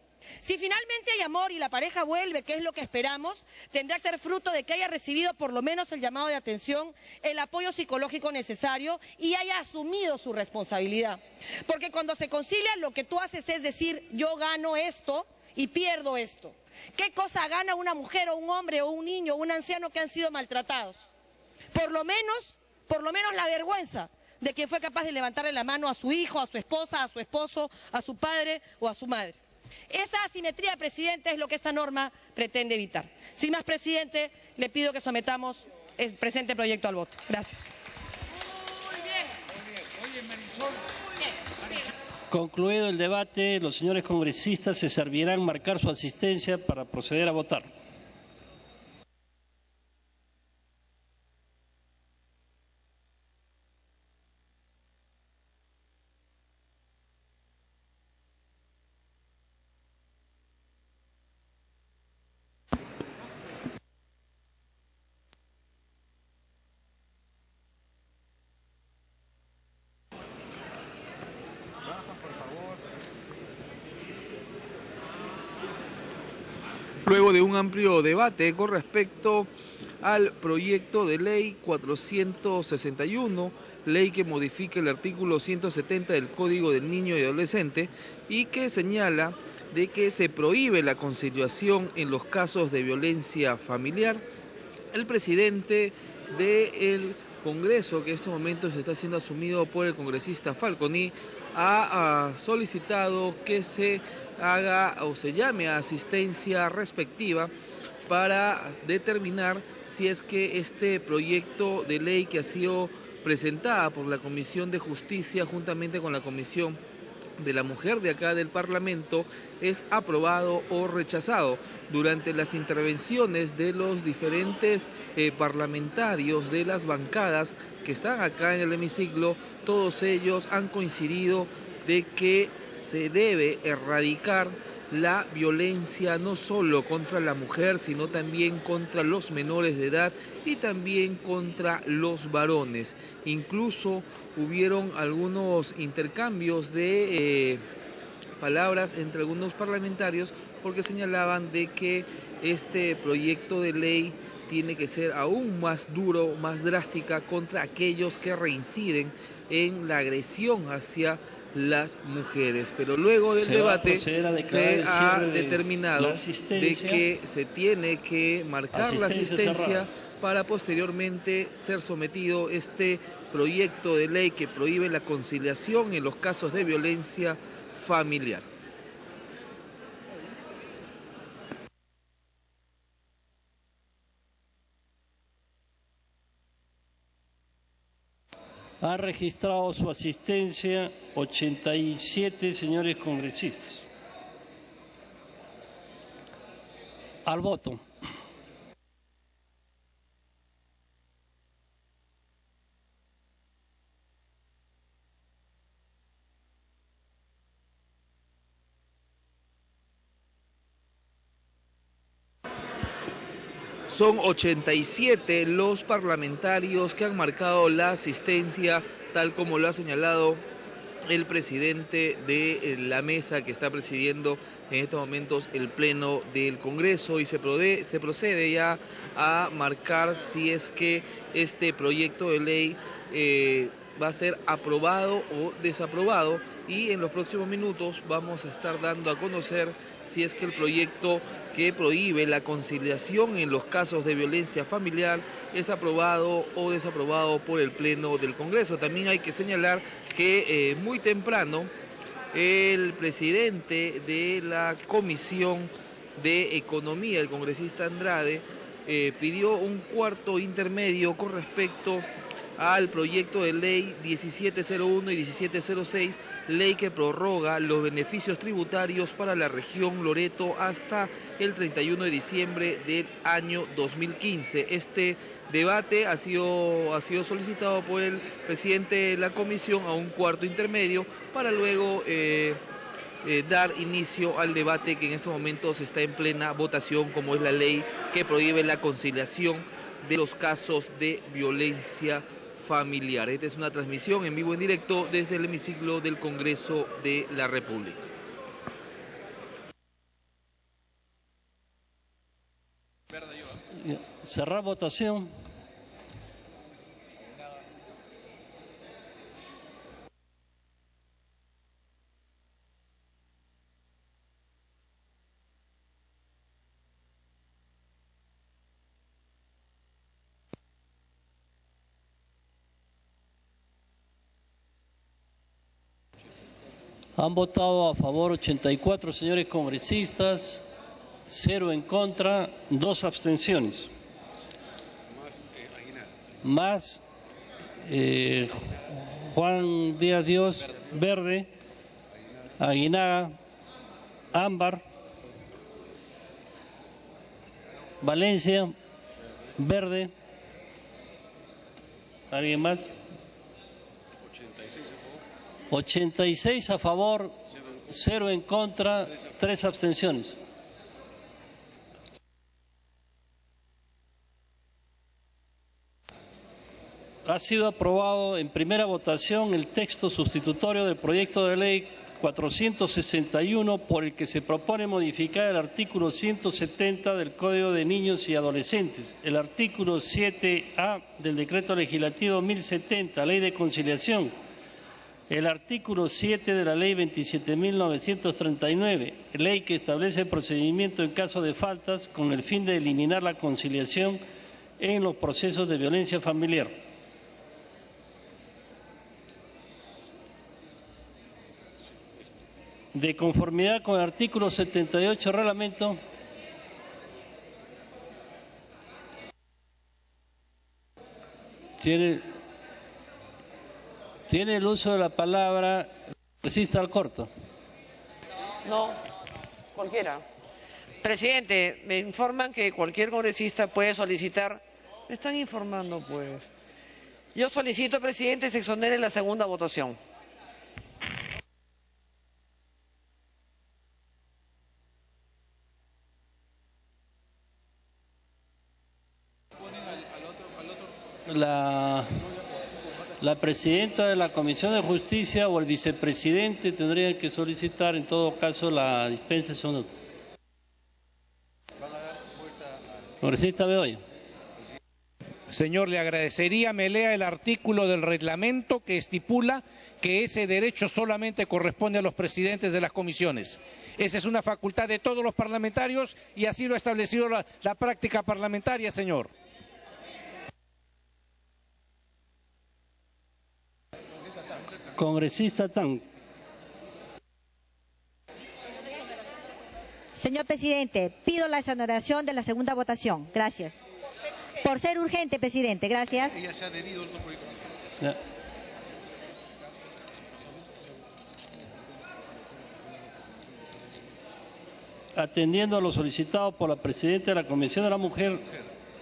Si finalmente hay amor y la pareja vuelve, que es lo que esperamos, tendrá que ser fruto de que haya recibido por lo menos el llamado de atención, el apoyo psicológico necesario y haya asumido su responsabilidad. Porque cuando se concilia, lo que tú haces es decir, yo gano esto y pierdo esto. ¿Qué cosa gana una mujer o un hombre o un niño o un anciano que han sido maltratados? Por lo menos la vergüenza de quien fue capaz de levantarle la mano a su hijo, a su esposa, a su esposo, a su padre o a su madre. Esa asimetría, presidente, es lo que esta norma pretende evitar. Sin más, presidente, le pido que sometamos el presente proyecto al voto. Gracias. Concluido el debate, los señores congresistas se servirán marcar su asistencia para proceder a votar. luego de un amplio debate con respecto al proyecto de ley 461, ley que modifica el artículo 170 del Código del Niño y Adolescente y que señala de que se prohíbe la conciliación en los casos de violencia familiar. El presidente del Congreso, que en estos momentos está siendo asumido por el congresista Falconi, ha solicitado que se haga o se llame a asistencia respectiva para determinar si es que este proyecto de ley que ha sido presentada por la Comisión de Justicia juntamente con la Comisión de la Mujer de acá del Parlamento es aprobado o rechazado. Durante las intervenciones de los diferentes parlamentarios de las bancadas que están acá en el hemiciclo, todos ellos han coincidido de que se debe erradicar la violencia no solo contra la mujer, sino también contra los menores de edad y también contra los varones. Incluso hubieron algunos intercambios de palabras entre algunos parlamentarios porque señalaban de que este proyecto de ley tiene que ser aún más duro, más drástica contra aquellos que reinciden en la agresión hacia las mujeres. Pero luego del debate se ha determinado de que se tiene que marcar la asistencia para posteriormente ser sometido este proyecto de ley que prohíbe la conciliación en los casos de violencia familiar. Ha registrado su asistencia 87 señores congresistas. Al voto. Son 87 los parlamentarios que han marcado la asistencia, tal como lo ha señalado el presidente de la mesa que está presidiendo en estos momentos el Pleno del Congreso, y se procede ya a marcar si es que este proyecto de ley va a ser aprobado o desaprobado, y en los próximos minutos vamos a estar dando a conocer si es que el proyecto que prohíbe la conciliación en los casos de violencia familiar es aprobado o desaprobado por el Pleno del Congreso. También hay que señalar que muy temprano el presidente de la Comisión de Economía, el congresista Andrade, pidió un cuarto intermedio con respecto al proyecto de ley 1701 y 1706, ley que prorroga los beneficios tributarios para la región Loreto hasta el 31 de diciembre del año 2015. Este debate ha sido solicitado por el presidente de la comisión a un cuarto intermedio para luego dar inicio al debate que en estos momentos está en plena votación, como es la ley que prohíbe la conciliación de los casos de violencia familiar. Esta es una transmisión en vivo en directo desde el hemiciclo del Congreso de la República. Cerrar votación. Han votado a favor 84 señores congresistas, 0 en contra, 2 abstenciones. Más Juan Díaz Dios, verde, Aguinaga, ámbar, Valencia, verde. ¿Alguien más? 86 a favor, 0 en contra, 3 abstenciones. Ha sido aprobado en primera votación el texto sustitutorio del proyecto de ley 461, por el que se propone modificar el artículo 170 del Código de Niños y Adolescentes, el artículo 7A del Decreto Legislativo 1070, Ley de Conciliación, el artículo 7 de la Ley 27.939, ley que establece el procedimiento en caso de faltas con el fin de eliminar la conciliación en los procesos de violencia familiar. De conformidad con el artículo 78 del reglamento, tiene el uso de la palabra el congresista Alcorta. No, cualquiera. Presidente, me informan que cualquier congresista puede solicitar. Me están informando, pues. Yo solicito, presidente, se exonere en la segunda votación. La presidenta de la Comisión de Justicia o el vicepresidente tendrían que solicitar en todo caso la dispensación. Congresista Bedoya. Señor, le agradecería me lea el artículo del reglamento que estipula que ese derecho solamente corresponde a los presidentes de las comisiones. Esa es una facultad de todos los parlamentarios y así lo ha establecido la práctica parlamentaria, señor. Congresista Tan. Señor presidente, pido la exoneración de la segunda votación. Gracias. Por ser urgente, presidente. Gracias. Ella se ha adherido al proyecto. Atendiendo a lo solicitado por la presidenta de la Comisión de la Mujer,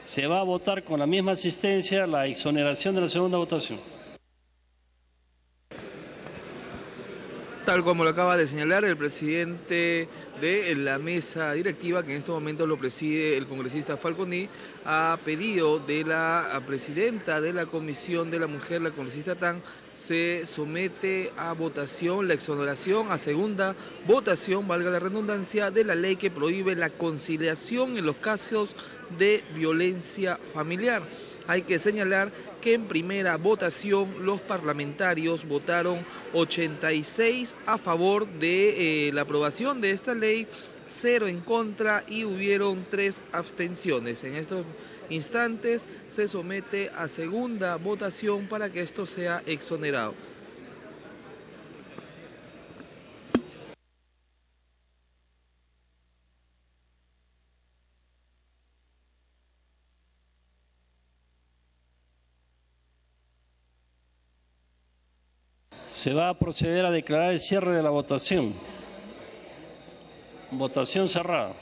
se va a votar con la misma asistencia la exoneración de la segunda votación. Tal como lo acaba de señalar el presidente de la mesa directiva, que en estos momentos lo preside el congresista Falconi, ha pedido de la presidenta de la Comisión de la Mujer, la congresista Tan, se somete a votación la exoneración, a segunda votación, valga la redundancia, de la ley que prohíbe la conciliación en los casos de violencia familiar. Hay que señalar que en primera votación los parlamentarios votaron 86 a favor de la aprobación de esta ley, 0 en contra y hubieron 3 abstenciones. En estos instantes se somete a segunda votación para que esto sea exonerado. Se va a proceder a declarar el cierre de la votación. Votación cerrada.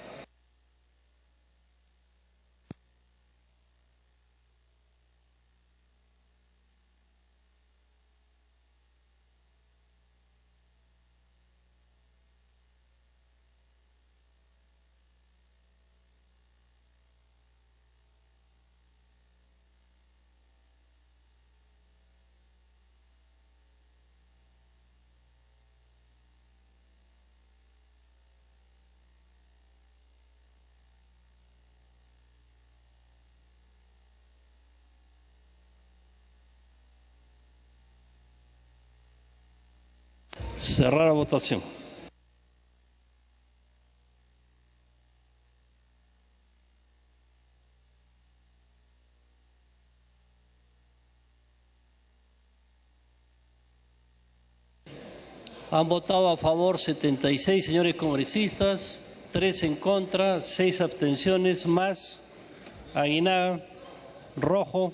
Cerrar la votación. Han votado a favor 76 señores congresistas, 3 en contra, 6 abstenciones más Aguinaga, Rojo,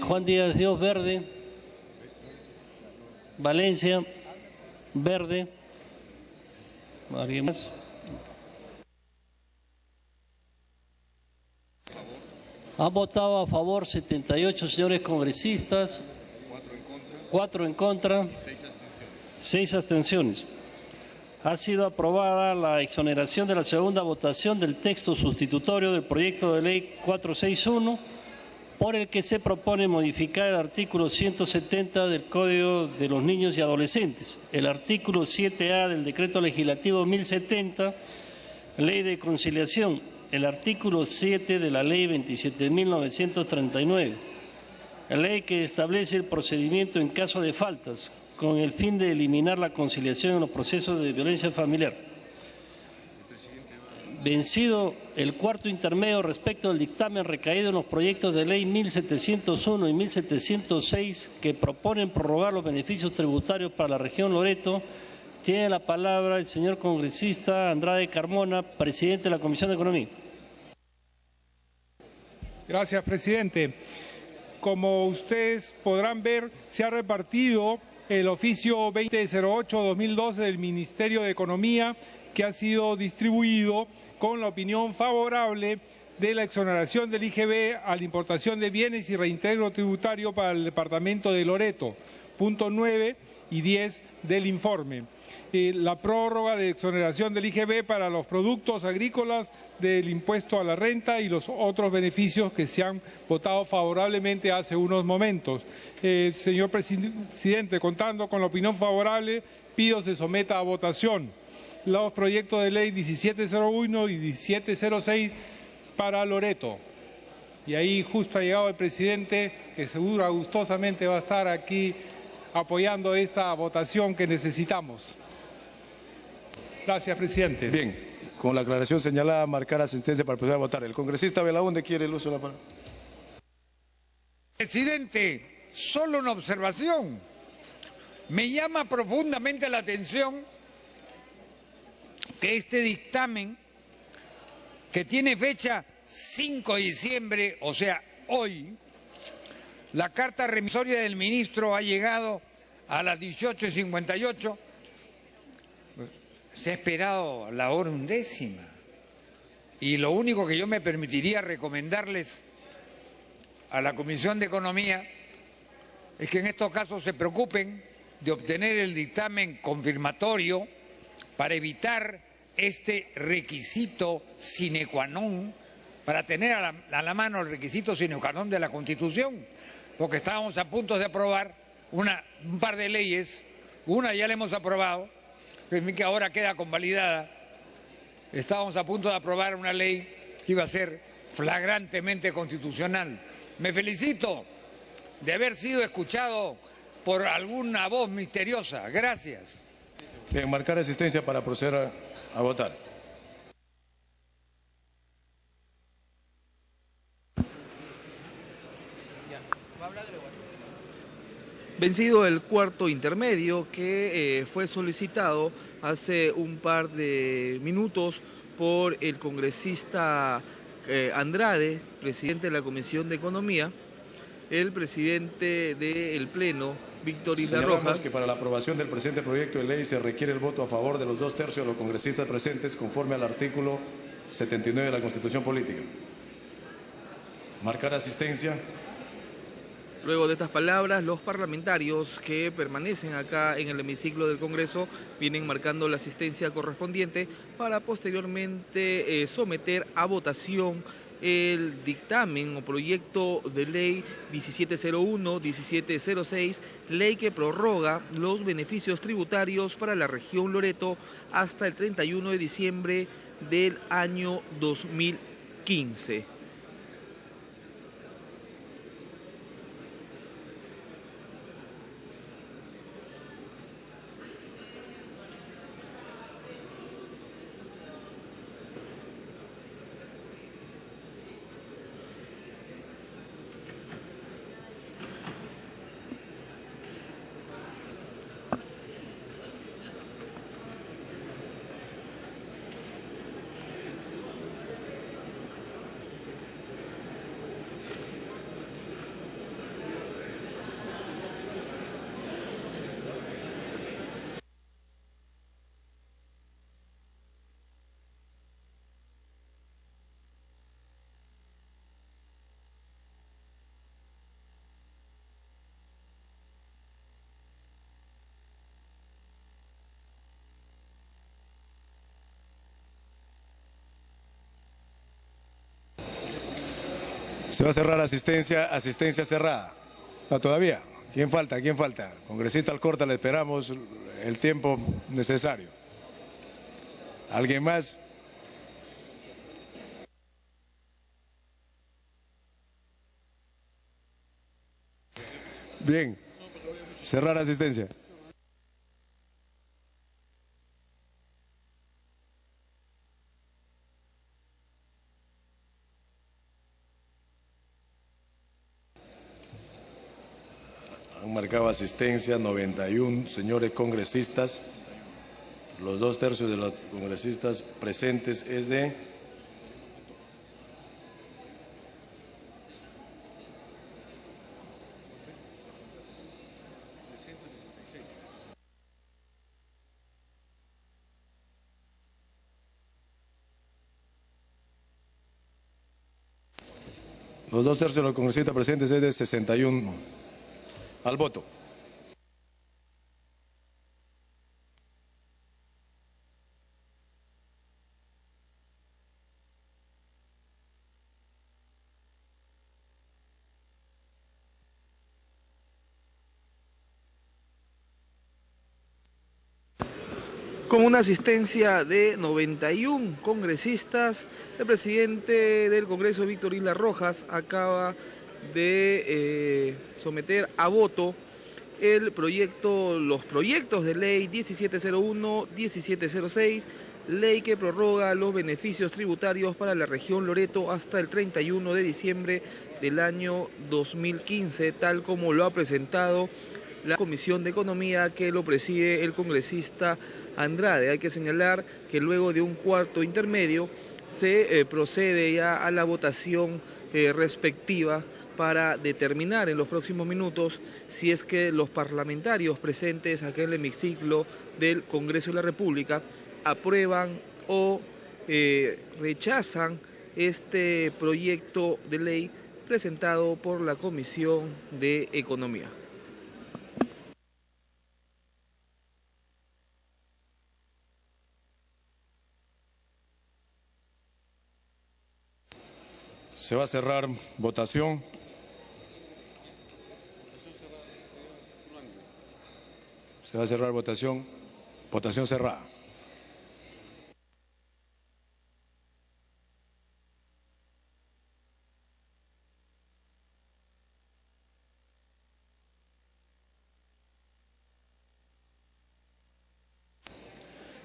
Juan Díaz Dios, verde, Valencia, verde, ¿alguien más? Han votado a favor 78 señores congresistas, 4 en contra, 6 abstenciones. Ha sido aprobada la exoneración de la segunda votación del texto sustitutorio del proyecto de ley 461 por el que se propone modificar el artículo 170 del Código de los Niños y Adolescentes, el artículo 7A del Decreto Legislativo 1070, Ley de Conciliación, el artículo 7 de la Ley 27.939, la ley que establece el procedimiento en caso de faltas, con el fin de eliminar la conciliación en los procesos de violencia familiar. Vencido el cuarto intermedio respecto al dictamen recaído en los proyectos de ley 1701 y 1706 que proponen prorrogar los beneficios tributarios para la región Loreto, tiene la palabra el señor congresista Andrade Carmona, presidente de la Comisión de Economía. Gracias, presidente. Como ustedes podrán ver, se ha repartido el oficio 2008-2012 del Ministerio de Economía, que ha sido distribuido con la opinión favorable de la exoneración del IGB a la importación de bienes y reintegro tributario para el departamento de Loreto, punto 9 y 10 del informe. La prórroga de exoneración del IGB para los productos agrícolas del impuesto a la renta y los otros beneficios que se han votado favorablemente hace unos momentos. Señor presidente, contando con la opinión favorable, pido se someta a votación los proyectos de ley 1701 y 1706 para Loreto. Y ahí justo ha llegado el presidente, que seguro gustosamente va a estar aquí apoyando esta votación que necesitamos. Gracias, presidente. Bien, con la aclaración señalada, marcar asistencia para proceder a votar. El congresista Belaúnde quiere el uso de la palabra. Presidente, solo una observación. Me llama profundamente la atención que este dictamen, que tiene fecha 5 de diciembre, o sea, hoy, la carta remisoria del ministro ha llegado a las 18:58. Se ha esperado la hora 11:00. Y lo único que yo me permitiría recomendarles a la Comisión de Economía es que en estos casos se preocupen de obtener el dictamen confirmatorio para evitar este requisito sine qua non, para tener a la mano el requisito sine qua non de la Constitución, porque estábamos a punto de aprobar un par de leyes, una ya la hemos aprobado, que ahora queda convalidada. Estábamos a punto de aprobar una ley que iba a ser flagrantemente constitucional. Me felicito de haber sido escuchado por alguna voz misteriosa. Gracias. Bien, marcar asistencia para proceder a votar. Vencido el cuarto intermedio que fue solicitado hace un par de minutos por el congresista Andrade, presidente de la Comisión de Economía, el presidente del Pleno, Víctor Isla Rojas, que para la aprobación del presente proyecto de ley se requiere el voto a favor de los 2/3 de los congresistas presentes conforme al artículo 79 de la Constitución Política. Marcar asistencia. Luego de estas palabras, los parlamentarios que permanecen acá en el hemiciclo del Congreso vienen marcando la asistencia correspondiente para posteriormente someter a votación el dictamen o proyecto de ley 1701, 1706, ley que prorroga los beneficios tributarios para la región Loreto hasta el 31 de diciembre del año 2015. Se va a cerrar asistencia cerrada. No, todavía. ¿Quién falta? ¿Quién falta? Congresista Alcorta, le esperamos el tiempo necesario. ¿Alguien más? Bien. Cerrar asistencia. Han marcado asistencia 91 señores congresistas. Los 2/3 de los congresistas presentes es de los 2/3 de los congresistas presentes es de 61. Al voto. Con una asistencia de 91 congresistas, el presidente del Congreso, Víctor Isla Rojas, acaba de someter a voto los proyectos de ley 1701, 1706, ley que prorroga los beneficios tributarios para la región Loreto hasta el 31 de diciembre del año 2015, tal como lo ha presentado la Comisión de Economía, que lo preside el congresista Andrade. Hay que señalar que luego de un cuarto intermedio se procede ya a la votación respectiva para determinar en los próximos minutos si es que los parlamentarios presentes aquí en el hemiciclo del Congreso de la República aprueban o rechazan este proyecto de ley presentado por la Comisión de Economía. Se va a cerrar votación. Se va a cerrar votación. Votación cerrada.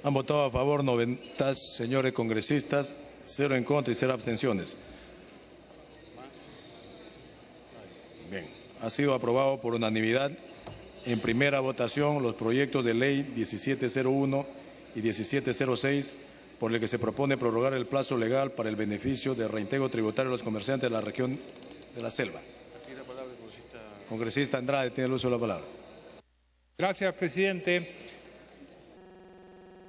Han votado a favor 90 señores congresistas, 0 en contra y 0 abstenciones. Bien, ha sido aprobado por unanimidad en primera votación los proyectos de ley 1701 y 1706, por el que se propone prorrogar el plazo legal para el beneficio de reintegro tributario a los comerciantes de la región de la selva. Congresista Andrade, tiene el uso de la palabra. Gracias, presidente.